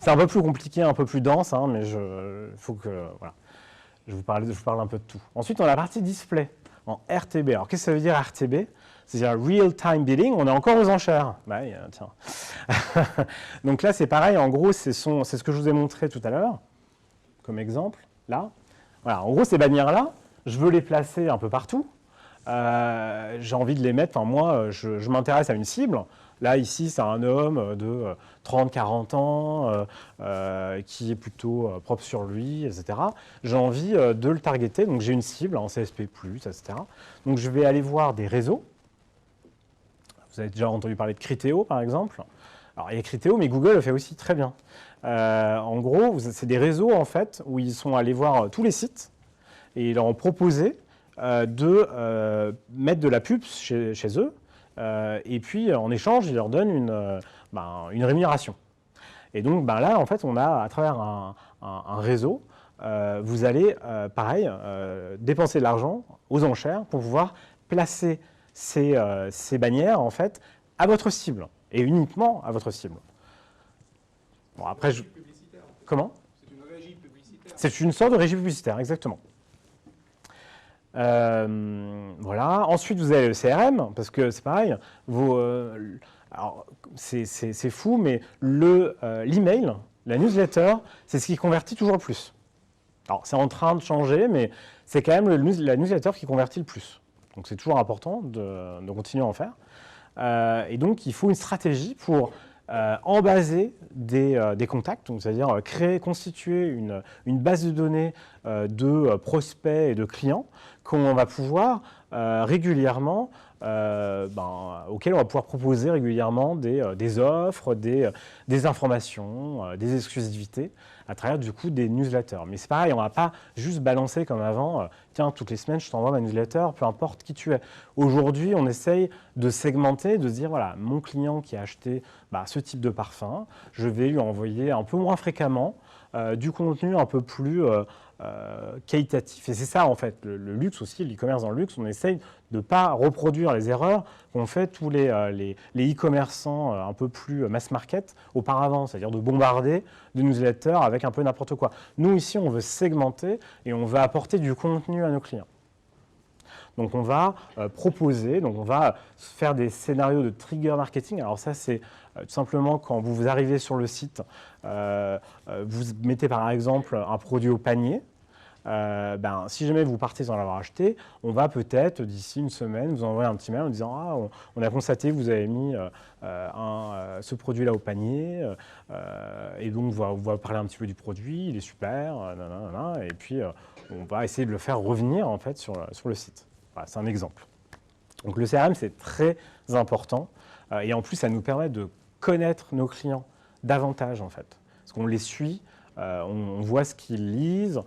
C'est un peu plus compliqué, un peu plus dense, mais faut que voilà, je vous parle un peu de tout. Ensuite, on a la partie display, en RTB. Alors, qu'est-ce que ça veut dire RTB? C'est-à-dire Real Time Bidding, on est encore aux enchères. Tiens. Donc là, c'est pareil, en gros, c'est ce que je vous ai montré tout à l'heure, comme exemple, là. Voilà, en gros, ces bannières-là, je veux les placer un peu partout. J'ai envie de les mettre, moi, je m'intéresse à une cible. Là, ici, c'est un homme de 30-40 ans qui est plutôt propre sur lui, etc. J'ai envie de le targeter, donc j'ai une cible en CSP+, etc. Donc je vais aller voir des réseaux. Vous avez déjà entendu parler de Criteo, par exemple. Alors, il y a Criteo, mais Google le fait aussi très bien. En gros, c'est des réseaux, en fait, où ils sont allés voir tous les sites et ils leur ont proposé de mettre de la pub chez eux, et puis en échange, ils leur donnent une rémunération. Et donc là, en fait, on a, à travers un réseau, vous allez, pareil, dépenser de l'argent aux enchères pour pouvoir placer ces bannières, en fait, à votre cible, et uniquement à votre cible. Bon, après, comment ? C'est une régie publicitaire. C'est une sorte de régie publicitaire, exactement. Voilà. Ensuite, vous avez le CRM, parce que c'est pareil. Alors, c'est fou, mais l'email, la newsletter, c'est ce qui convertit toujours le plus. Alors, c'est en train de changer, mais c'est quand même la newsletter qui convertit le plus. Donc, c'est toujours important de continuer à en faire. Et donc, il faut une stratégie pour embaser des contacts, c'est-à-dire constituer une base de données de prospects et de clients qu'on va pouvoir régulièrement, auxquels on va pouvoir proposer régulièrement des offres, des informations, des exclusivités à travers du coup des newsletters. Mais c'est pareil, on ne va pas juste balancer comme avant, tiens, toutes les semaines je t'envoie ma newsletter, peu importe qui tu es. Aujourd'hui, on essaye de segmenter, de se dire, voilà, mon client qui a acheté ce type de parfum, je vais lui envoyer un peu moins fréquemment du contenu un peu plus qualitatif. Et c'est ça, en fait, le luxe aussi, l'e-commerce dans le luxe, on essaye de ne pas reproduire les erreurs qu'ont fait tous les e-commerçants un peu plus mass market auparavant, c'est-à-dire de bombarder de newsletters avec un peu n'importe quoi. Nous, ici, on veut segmenter et on veut apporter du contenu à nos clients. Donc, on va proposer, donc on va faire des scénarios de trigger marketing. Alors ça, c'est tout simplement quand vous arrivez sur le site, vous mettez par exemple un produit au panier. Si jamais vous partez sans l'avoir acheté, on va peut-être, d'ici une semaine, vous envoyer un petit mail en disant « Ah, on a constaté que vous avez mis ce produit-là au panier, et donc on va parler un petit peu du produit, il est super, et puis on va essayer de le faire revenir en fait sur le site. » Voilà, c'est un exemple. Donc le CRM, c'est très important, et en plus, ça nous permet de connaître nos clients davantage en fait, parce qu'on les suit. On voit ce qu'ils lisent,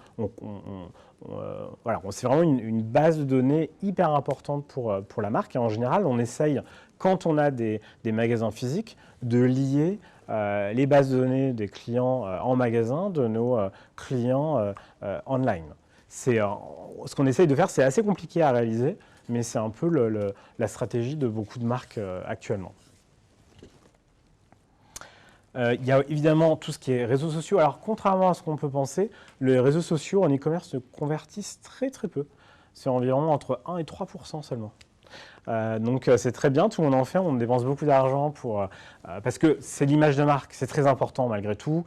voilà, c'est vraiment une base de données hyper importante pour la marque. Et en général, on essaye, quand on a des magasins physiques, de lier les bases de données des clients en magasin de nos clients online. Ce qu'on essaye de faire, c'est assez compliqué à réaliser, mais c'est un peu la stratégie de beaucoup de marques actuellement. Il y a évidemment tout ce qui est réseaux sociaux. Alors, contrairement à ce qu'on peut penser, les réseaux sociaux en e-commerce se convertissent très très peu. C'est environ entre 1 et 3% seulement. Donc c'est très bien, tout le monde en fait, on dépense beaucoup d'argent parce que c'est l'image de marque, c'est très important malgré tout.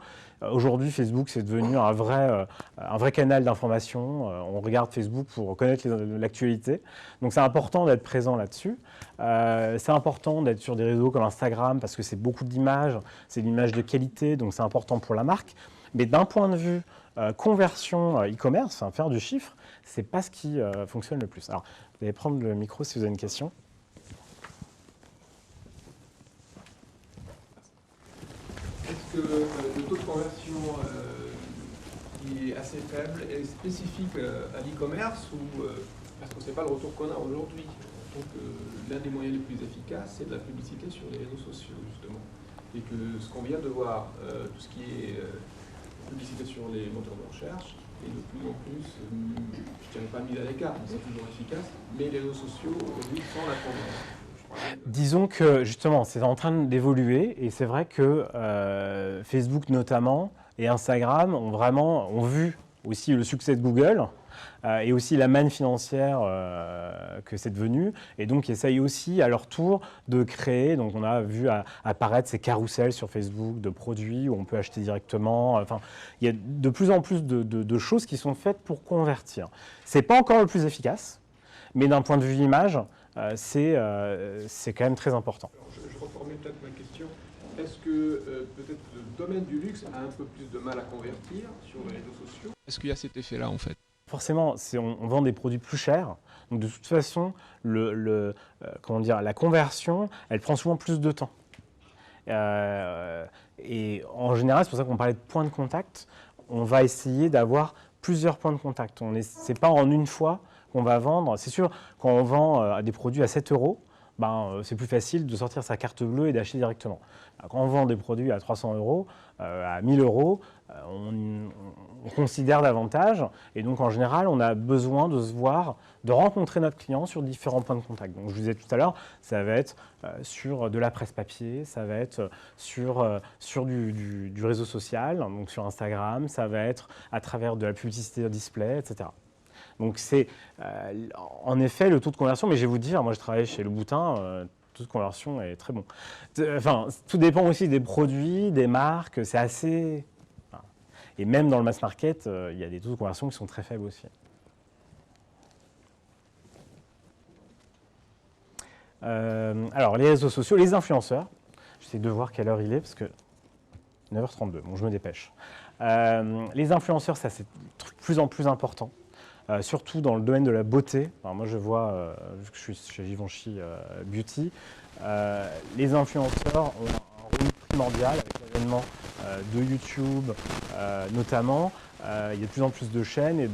Aujourd'hui, Facebook, c'est devenu un vrai canal d'information. On regarde Facebook pour connaître l'actualité. Donc c'est important d'être présent là-dessus. C'est important d'être sur des réseaux comme Instagram parce que c'est beaucoup d'images, c'est de l'image de qualité, donc c'est important pour la marque. Mais d'un point de vue conversion e-commerce, faire du chiffre, c'est pas ce qui fonctionne le plus. Alors, vous allez prendre le micro si vous avez une question. Est-ce que le taux de conversion qui est assez faible est spécifique à l'e-commerce ou parce que ce n'est pas le retour qu'on a aujourd'hui? Donc l'un des moyens les plus efficaces, c'est de la publicité sur les réseaux sociaux, justement. Et que ce qu'on vient de voir, tout ce qui est publicité sur les moteurs de recherche, et de plus en plus, je ne dirais pas mis à l'écart, mais c'est toujours efficace, mais les réseaux sociaux aujourd'hui sont la tendance. Disons que justement, c'est en train d'évoluer et c'est vrai que Facebook notamment et Instagram ont vu aussi le succès de Google et aussi la manne financière que c'est devenu, et donc essayent aussi à leur tour de créer, donc on a vu apparaître ces carousels sur Facebook de produits où on peut acheter directement, enfin il y a de plus en plus de choses qui sont faites pour convertir. C'est pas encore le plus efficace, mais d'un point de vue image, c'est quand même très important. Alors, je reformule peut-être ma question. Est-ce que peut-être le domaine du luxe a un peu plus de mal à convertir sur les réseaux sociaux? Est-ce qu'il y a cet effet-là en fait? Forcément, on vend des produits plus chers, donc de toute façon, la conversion, elle prend souvent plus de temps. Et en général, c'est pour ça qu'on parlait de points de contact, on va essayer d'avoir plusieurs points de contact. Ce n'est pas en une fois qu'on va vendre. C'est sûr, quand on vend des produits à 7 €, c'est plus facile de sortir sa carte bleue et d'acheter directement. Quand on vend des produits à 300 €, à 1000 €, on considère davantage. Et donc, en général, on a besoin de se voir, de rencontrer notre client sur différents points de contact. Donc, je vous disais tout à l'heure, ça va être sur de la presse papier, ça va être sur du réseau social, donc sur Instagram, ça va être à travers de la publicité display, etc. Donc, c'est en effet le taux de conversion, mais je vais vous dire, moi je travaille chez Le Boutin, le taux de conversion est très bon. Enfin, tout dépend aussi des produits, des marques, c'est assez... Enfin, et même dans le mass market, il y a des taux de conversion qui sont très faibles aussi. Alors, les réseaux sociaux, les influenceurs, j'essaie de voir quelle heure il est, parce que 9h32, bon, je me dépêche. Les influenceurs, ça c'est de plus en plus important. Surtout dans le domaine de la beauté. Alors moi, je vois, vu que je suis chez Givenchy Beauty, les influenceurs ont un rôle primordial avec l'avènement de YouTube, notamment. Il y a de plus en plus de chaînes et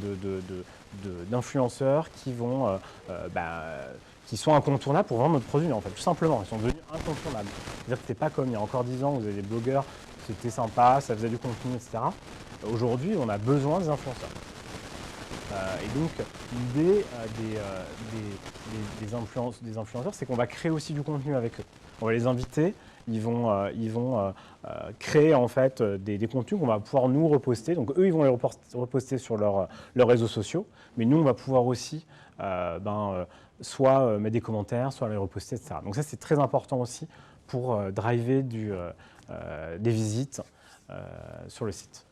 d'influenceurs qui vont, qui sont incontournables pour vendre notre produit, en fait, tout simplement. Ils sont devenus incontournables. C'est-à-dire que c'était pas comme il y a encore 10 ans, où vous avez des blogueurs, c'était sympa, ça faisait du contenu, etc. Aujourd'hui, on a besoin des influenceurs. Et donc, l'idée des influenceurs, c'est qu'on va créer aussi du contenu avec eux. On va les inviter, ils vont créer en fait des contenus qu'on va pouvoir nous reposter. Donc, eux, ils vont les reposter sur leurs réseaux sociaux, mais nous, on va pouvoir aussi soit mettre des commentaires, soit les reposter, etc. Donc ça, c'est très important aussi pour driver des visites sur le site.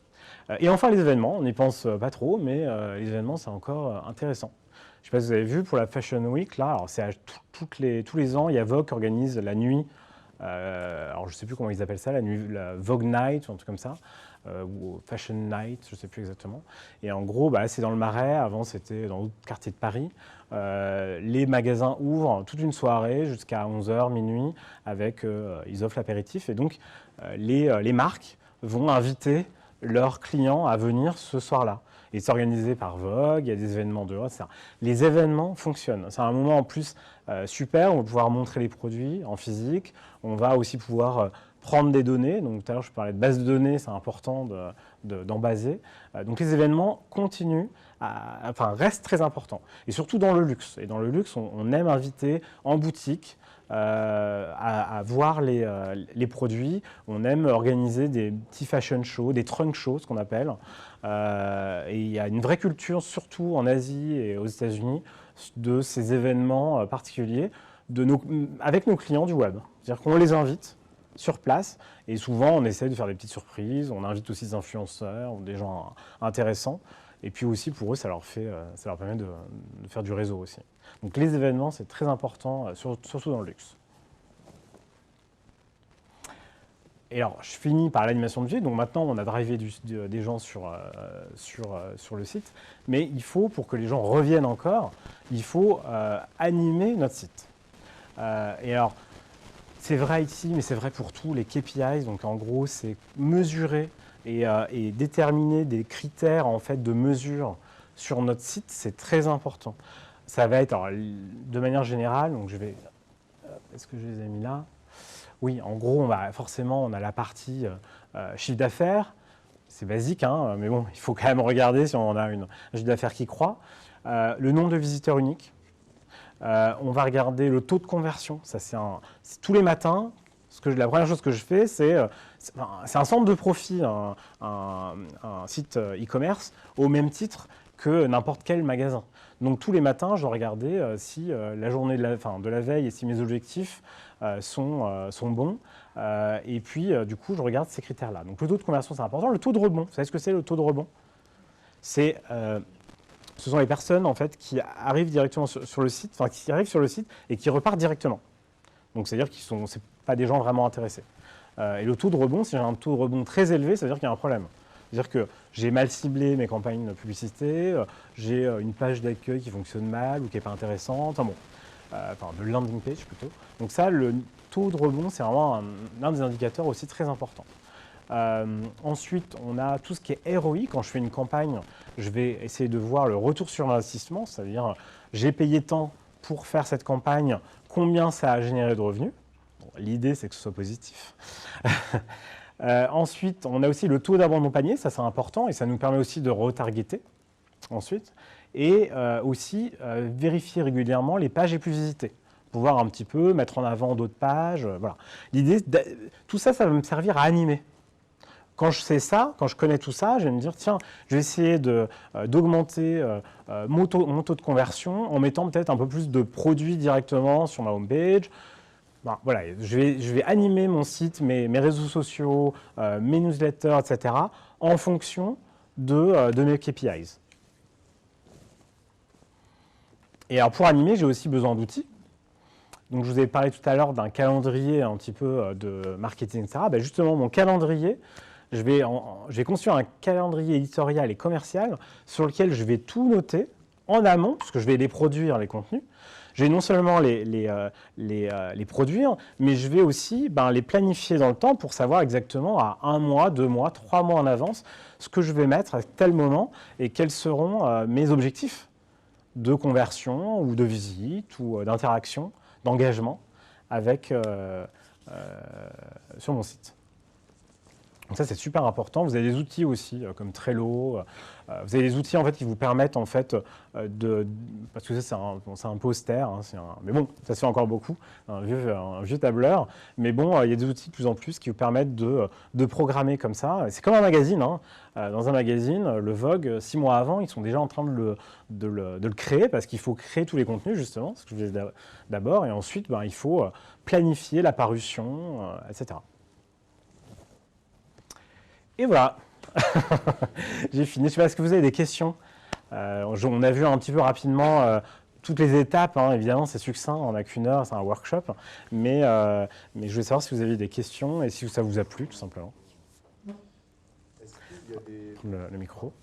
Et enfin, les événements, on n'y pense pas trop, mais les événements, c'est encore intéressant. Je ne sais pas si vous avez vu pour la Fashion Week, là, alors c'est tous les ans, il y a Vogue qui organise la nuit, alors je ne sais plus comment ils appellent ça, la Vogue Night, ou un truc comme ça, ou Fashion Night, je ne sais plus exactement. Et en gros, c'est dans le Marais, avant c'était dans d'autres quartiers de Paris. Les magasins ouvrent toute une soirée jusqu'à 11h, minuit, ils offrent l'apéritif. Et donc, les marques vont inviter leurs clients à venir ce soir-là. Et c'est organisé par Vogue, il y a des événements dehors, etc. Les événements fonctionnent. C'est un moment en plus super, on va pouvoir montrer les produits en physique, on va aussi pouvoir prendre des données. Donc tout à l'heure je parlais de base de données, c'est important d'en baser. Donc les événements continuent, restent très importants. Et surtout dans le luxe. Et dans le luxe, on aime inviter en boutique, à voir les produits. On aime organiser des petits fashion shows, des trunk shows, ce qu'on appelle. Et il y a une vraie culture, surtout en Asie et aux États-Unis, de ces événements particuliers avec nos clients du web. C'est-à-dire qu'on les invite sur place et souvent on essaie de faire des petites surprises. On invite aussi des influenceurs ou des gens intéressants. Et puis aussi, pour eux, ça leur permet de faire du réseau aussi. Donc les événements, c'est très important, surtout dans le luxe. Et alors, je finis par l'animation de vie. Donc maintenant, on a drivé des gens sur le site. Mais il faut, pour que les gens reviennent encore, il faut animer notre site. Et alors, c'est vrai ici, mais c'est vrai pour tous les KPIs. Donc en gros, c'est mesurer et déterminer des critères en fait, de mesure sur notre site, c'est très important. Ça va être, alors, de manière générale, donc je vais... Est-ce que je les ai mis là? Oui, en gros, forcément, on a la partie chiffre d'affaires. C'est basique, hein, mais bon, il faut quand même regarder si on a un chiffre d'affaires qui croît. Le nombre de visiteurs uniques. On va regarder le taux de conversion. Ça, c'est tous les matins. La première chose que je fais, c'est un centre de profit, un site e-commerce, au même titre que n'importe quel magasin. Donc tous les matins, je regardais si la journée de la veille et si mes objectifs sont bons. Et puis, du coup, je regarde ces critères-là. Donc le taux de conversion, c'est important. Le taux de rebond, vous savez ce que c'est le taux de rebond? Ce sont les personnes en fait, qui arrivent directement sur le site, qui arrivent sur le site et qui repartent directement. Donc c'est-à-dire que ce ne sont pas des gens vraiment intéressés. Et le taux de rebond, si j'ai un taux de rebond très élevé, ça veut dire qu'il y a un problème. C'est-à-dire que j'ai mal ciblé mes campagnes de publicité, j'ai une page d'accueil qui fonctionne mal ou qui n'est pas intéressante, de landing page plutôt. Donc ça, le taux de rebond, c'est vraiment l'un des indicateurs aussi très importants. Ensuite, on a tout ce qui est ROI. Quand je fais une campagne, je vais essayer de voir le retour sur investissement, c'est-à-dire j'ai payé tant pour faire cette campagne, combien ça a généré de revenus. Bon, l'idée, c'est que ce soit positif. Ensuite, on a aussi le taux d'abandon panier, ça c'est important, et ça nous permet aussi de retargeter ensuite. Et aussi vérifier régulièrement les pages les plus visitées. Pouvoir un petit peu mettre en avant d'autres pages. Voilà. L'idée, tout ça, ça va me servir à animer. Quand je sais ça, quand je connais tout ça, je vais me dire, tiens, je vais essayer d'augmenter mon taux de conversion en mettant peut-être un peu plus de produits directement sur ma homepage. Ben, voilà, je vais animer mon site, mes réseaux sociaux, mes newsletters, etc. en fonction de mes KPIs. Et alors pour animer, j'ai aussi besoin d'outils. Donc je vous ai parlé tout à l'heure d'un calendrier un petit peu de marketing, etc. Ben justement, mon calendrier, je vais construire un calendrier éditorial et commercial sur lequel je vais tout noter en amont, parce que je vais les produire, les contenus. Je vais non seulement les produire, mais je vais aussi les planifier dans le temps pour savoir exactement à 1 mois, 2 mois, 3 mois en avance ce que je vais mettre à tel moment et quels seront mes objectifs de conversion ou de visite ou d'interaction, d'engagement avec, sur mon site. Donc ça, c'est super important. Vous avez des outils aussi, comme Trello. Vous avez des outils en fait, qui vous permettent, en fait, parce que ça, c'est un peu austère, hein, mais bon, ça se fait encore beaucoup, un vieux tableur. Mais bon, il y a des outils de plus en plus qui vous permettent de programmer comme ça. C'est comme un magazine. Hein. Dans un magazine, le Vogue, 6 mois avant, ils sont déjà en train de le créer, parce qu'il faut créer tous les contenus, justement, ce que je disais d'abord. Et ensuite, il faut planifier la parution, etc. Et voilà, j'ai fini. Je ne sais pas, est-ce que vous avez des questions? On a vu un petit peu rapidement toutes les étapes. Hein, évidemment, c'est succinct, on n'a qu'1 heure, c'est un workshop. Mais je voulais savoir si vous aviez des questions et si ça vous a plu, tout simplement. Est-ce qu'il y a des... Le micro.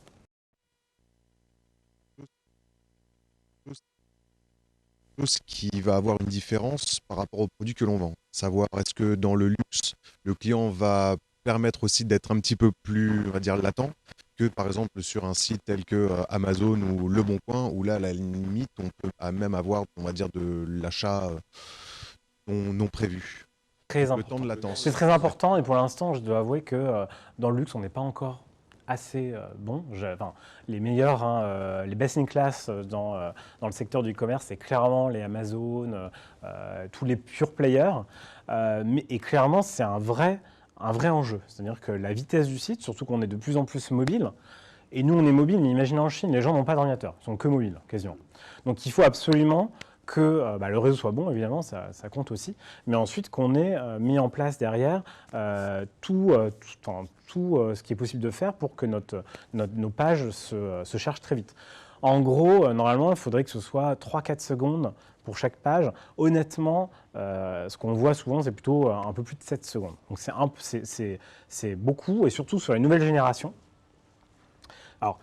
chose qui va avoir une différence par rapport aux produits que l'on vend. Savoir, est-ce que dans le luxe, le client va permettre aussi d'être un petit peu plus, on va dire, latent que par exemple sur un site tel que Amazon ou Le Bon Coin, où là, à la limite, on peut même avoir, on va dire, de l'achat non prévu. Très Le temps de latence. C'est très important et pour l'instant, je dois avouer que dans le luxe, on n'est pas encore assez bon. Les meilleurs, hein, les best in class dans le secteur du e-commerce, c'est clairement les Amazon, tous les pure players. Et clairement, c'est un vrai enjeu. C'est-à-dire que la vitesse du site, surtout qu'on est de plus en plus mobile, et nous on est mobile, mais imaginez en Chine, les gens n'ont pas d'ordinateur, ils sont que mobiles, quasiment. Donc il faut absolument que le réseau soit bon, évidemment, ça compte aussi, mais ensuite qu'on ait mis en place derrière tout ce qui est possible de faire pour que nos pages se chargent très vite. En gros, normalement, il faudrait que ce soit 3-4 secondes pour chaque page. Honnêtement, ce qu'on voit souvent, c'est plutôt un peu plus de 7 secondes. Donc c'est beaucoup, et surtout sur les nouvelles générations. Alors,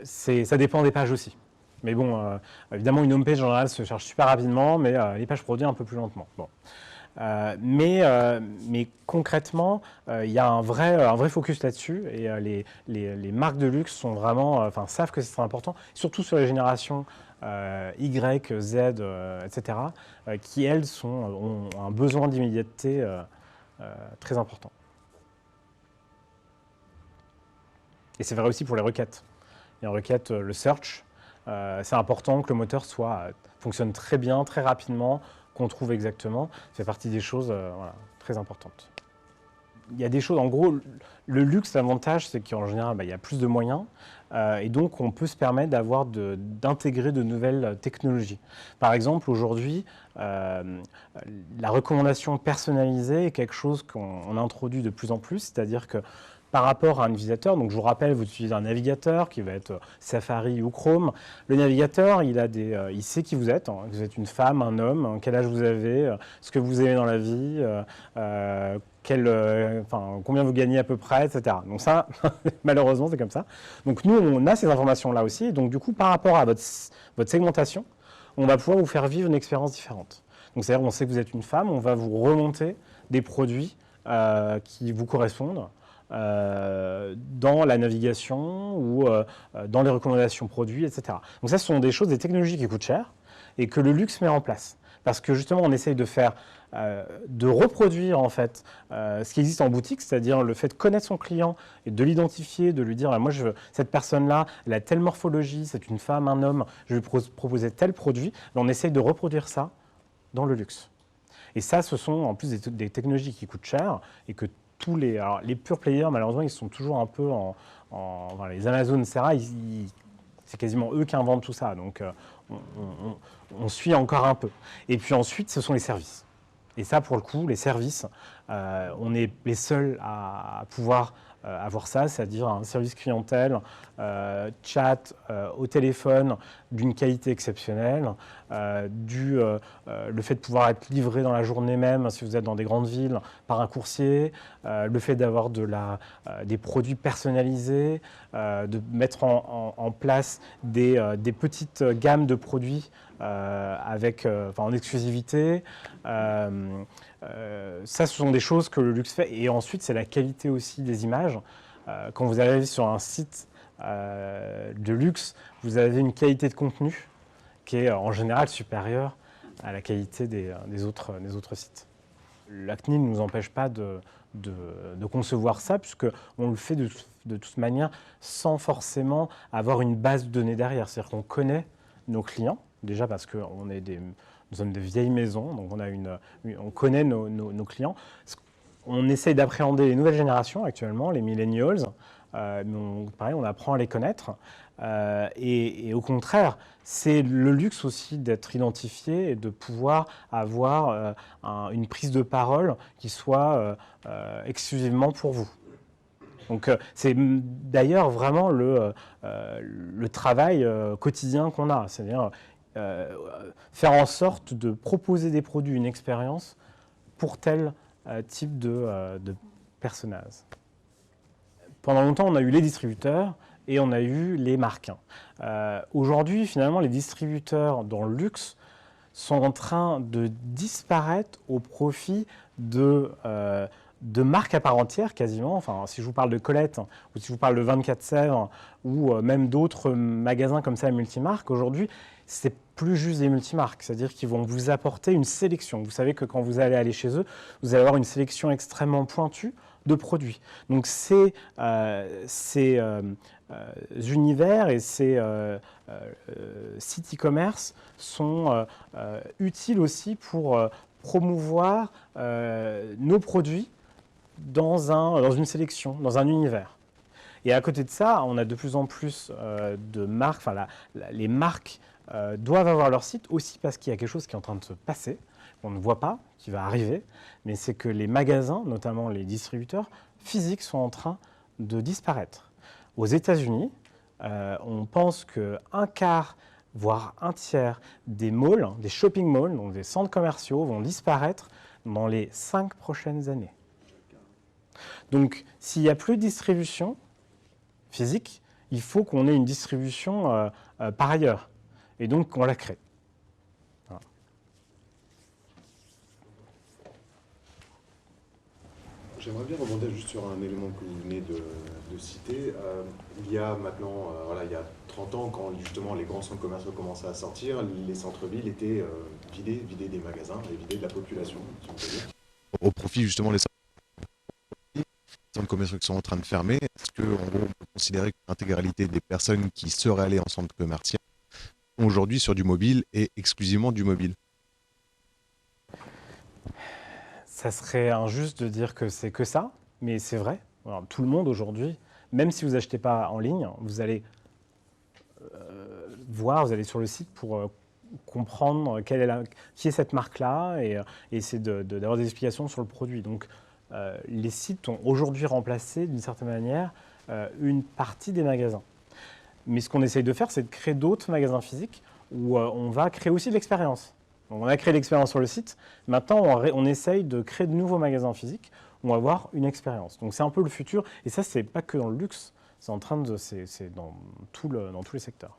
ça dépend des pages aussi. Mais bon, évidemment, une homepage en général se charge super rapidement, mais les pages produits un peu plus lentement. Bon. Mais concrètement, il y a un vrai focus là-dessus, et les marques de luxe sont vraiment, savent que c'est important, surtout sur les générations Y, Z, etc., qui elles ont un besoin d'immédiateté très important. Et c'est vrai aussi pour les requêtes. Les requêtes, le search, c'est important que le moteur fonctionne très bien, très rapidement, qu'on trouve exactement. Ça fait partie des choses très importantes. Il y a des choses, en gros, le luxe, l'avantage, c'est qu'en général, il y a plus de moyens, et donc on peut se permettre d'intégrer de nouvelles technologies. Par exemple, aujourd'hui, la recommandation personnalisée est quelque chose qu'on introduit de plus en plus, c'est-à-dire que par rapport à un utilisateur, donc je vous rappelle, vous utilisez un navigateur qui va être Safari ou Chrome. Le navigateur, il sait qui vous êtes. Hein. Vous êtes une femme, un homme, quel âge vous avez, ce que vous aimez dans la vie, combien vous gagnez à peu près, etc. Donc ça, malheureusement, c'est comme ça. Donc nous, on a ces informations-là aussi. Donc du coup, par rapport à votre segmentation, on va pouvoir vous faire vivre une expérience différente. Donc c'est-à-dire, on sait que vous êtes une femme, on va vous remonter des produits qui vous correspondent dans la navigation ou dans les recommandations produits, etc. Donc ça, ce sont des choses, des technologies qui coûtent cher et que le luxe met en place. Parce que justement, on essaye de faire, de reproduire en fait ce qui existe en boutique, c'est-à-dire le fait de connaître son client et de l'identifier, de lui dire, moi, cette personne-là, elle a telle morphologie, c'est une femme, un homme, je vais lui proposer tel produit. On essaye de reproduire ça dans le luxe. Et ça, ce sont en plus des technologies qui coûtent cher et que alors, les pure players, malheureusement, ils sont toujours un peu enfin, les Amazon, etc., c'est quasiment eux qui inventent tout ça. Donc, on suit encore un peu. Et puis ensuite, ce sont les services. Et ça, pour le coup, les services, on est les seuls à pouvoir avoir ça, c'est-à-dire un service clientèle, chat au téléphone d'une qualité exceptionnelle, le fait de pouvoir être livré dans la journée même, si vous êtes dans des grandes villes, par un coursier, le fait d'avoir des produits personnalisés, de mettre en place des petites gammes de produits en exclusivité. Ça, ce sont des choses que le luxe fait. Et ensuite, c'est la qualité aussi des images. Quand vous arrivez sur un site de luxe, vous avez une qualité de contenu qui est en général supérieure à la qualité des autres sites. La CNIL ne nous empêche pas de concevoir ça, puisqu'on le fait de toute manière sans forcément avoir une base de données derrière. C'est-à-dire qu'on connaît nos clients, déjà parce que nous sommes des vieilles maisons, donc on connaît nos clients. On essaye d'appréhender les nouvelles générations actuellement, les millennials, pareil, on apprend à les connaître. Et au contraire, c'est le luxe aussi d'être identifié et de pouvoir avoir une prise de parole qui soit exclusivement pour vous. Donc c'est d'ailleurs vraiment le travail quotidien qu'on a, c'est-à-dire faire en sorte de proposer des produits, une expérience pour tel type de personnage. Pendant longtemps, on a eu les distributeurs et on a eu les marques. Aujourd'hui, finalement, les distributeurs dans le luxe sont en train de disparaître au profit de marques à part entière, quasiment. Enfin, si je vous parle de Colette, ou si je vous parle de 24 Sèvres, ou même d'autres magasins comme ça, multimarques, aujourd'hui, c'est plus juste des multimarques, c'est-à-dire qu'ils vont vous apporter une sélection. Vous savez que quand vous allez aller chez eux, vous allez avoir une sélection extrêmement pointue de produits. Donc ces univers et ces sites e-commerce sont utiles aussi pour promouvoir nos produits dans une sélection, dans un univers. Et à côté de ça, on a de plus en plus de marques, les marques doivent avoir leur site aussi parce qu'il y a quelque chose qui est en train de se passer, qu'on ne voit pas, qui va arriver, mais c'est que les magasins, notamment les distributeurs physiques, sont en train de disparaître. Aux États-Unis, on pense qu'un quart, voire un tiers des malls, des shopping malls, donc des centres commerciaux, vont disparaître dans les 5 prochaines années. Donc, s'il n'y a plus de distribution physique, il faut qu'on ait une distribution par ailleurs. Et donc, on la crée. Voilà. J'aimerais bien rebondir juste sur un élément que vous venez de citer. Il y a maintenant, il y a 30 ans, quand justement les grands centres commerciaux commençaient à sortir, les centres-villes étaient vidés des magasins et vidés de la population, si on peut dire. Au profit justement des centres commerciaux qui sont en train de fermer, est-ce qu'en gros on peut considérer que l'intégralité des personnes qui seraient allées en centre commercial sont aujourd'hui sur du mobile et exclusivement du mobile? Ça serait injuste de dire que c'est que ça, mais c'est vrai. Alors, tout le monde aujourd'hui, même si vous n'achetez pas en ligne, vous allez vous allez sur le site pour comprendre qui est cette marque-là et essayer d'avoir des explications sur le produit. Donc, les sites ont aujourd'hui remplacé, d'une certaine manière, une partie des magasins. Mais ce qu'on essaye de faire, c'est de créer d'autres magasins physiques où on va créer aussi de l'expérience. Donc, on a créé l'expérience sur le site. Maintenant, on essaye de créer de nouveaux magasins physiques où on va avoir une expérience. Donc, c'est un peu le futur. Et ça, c'est pas que dans le luxe. C'est dans tous les secteurs.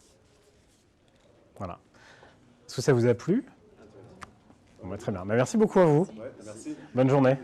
Voilà. Est-ce que ça vous a plu ? Bon, très bien. Merci beaucoup à vous. Ouais, merci. Bonne journée.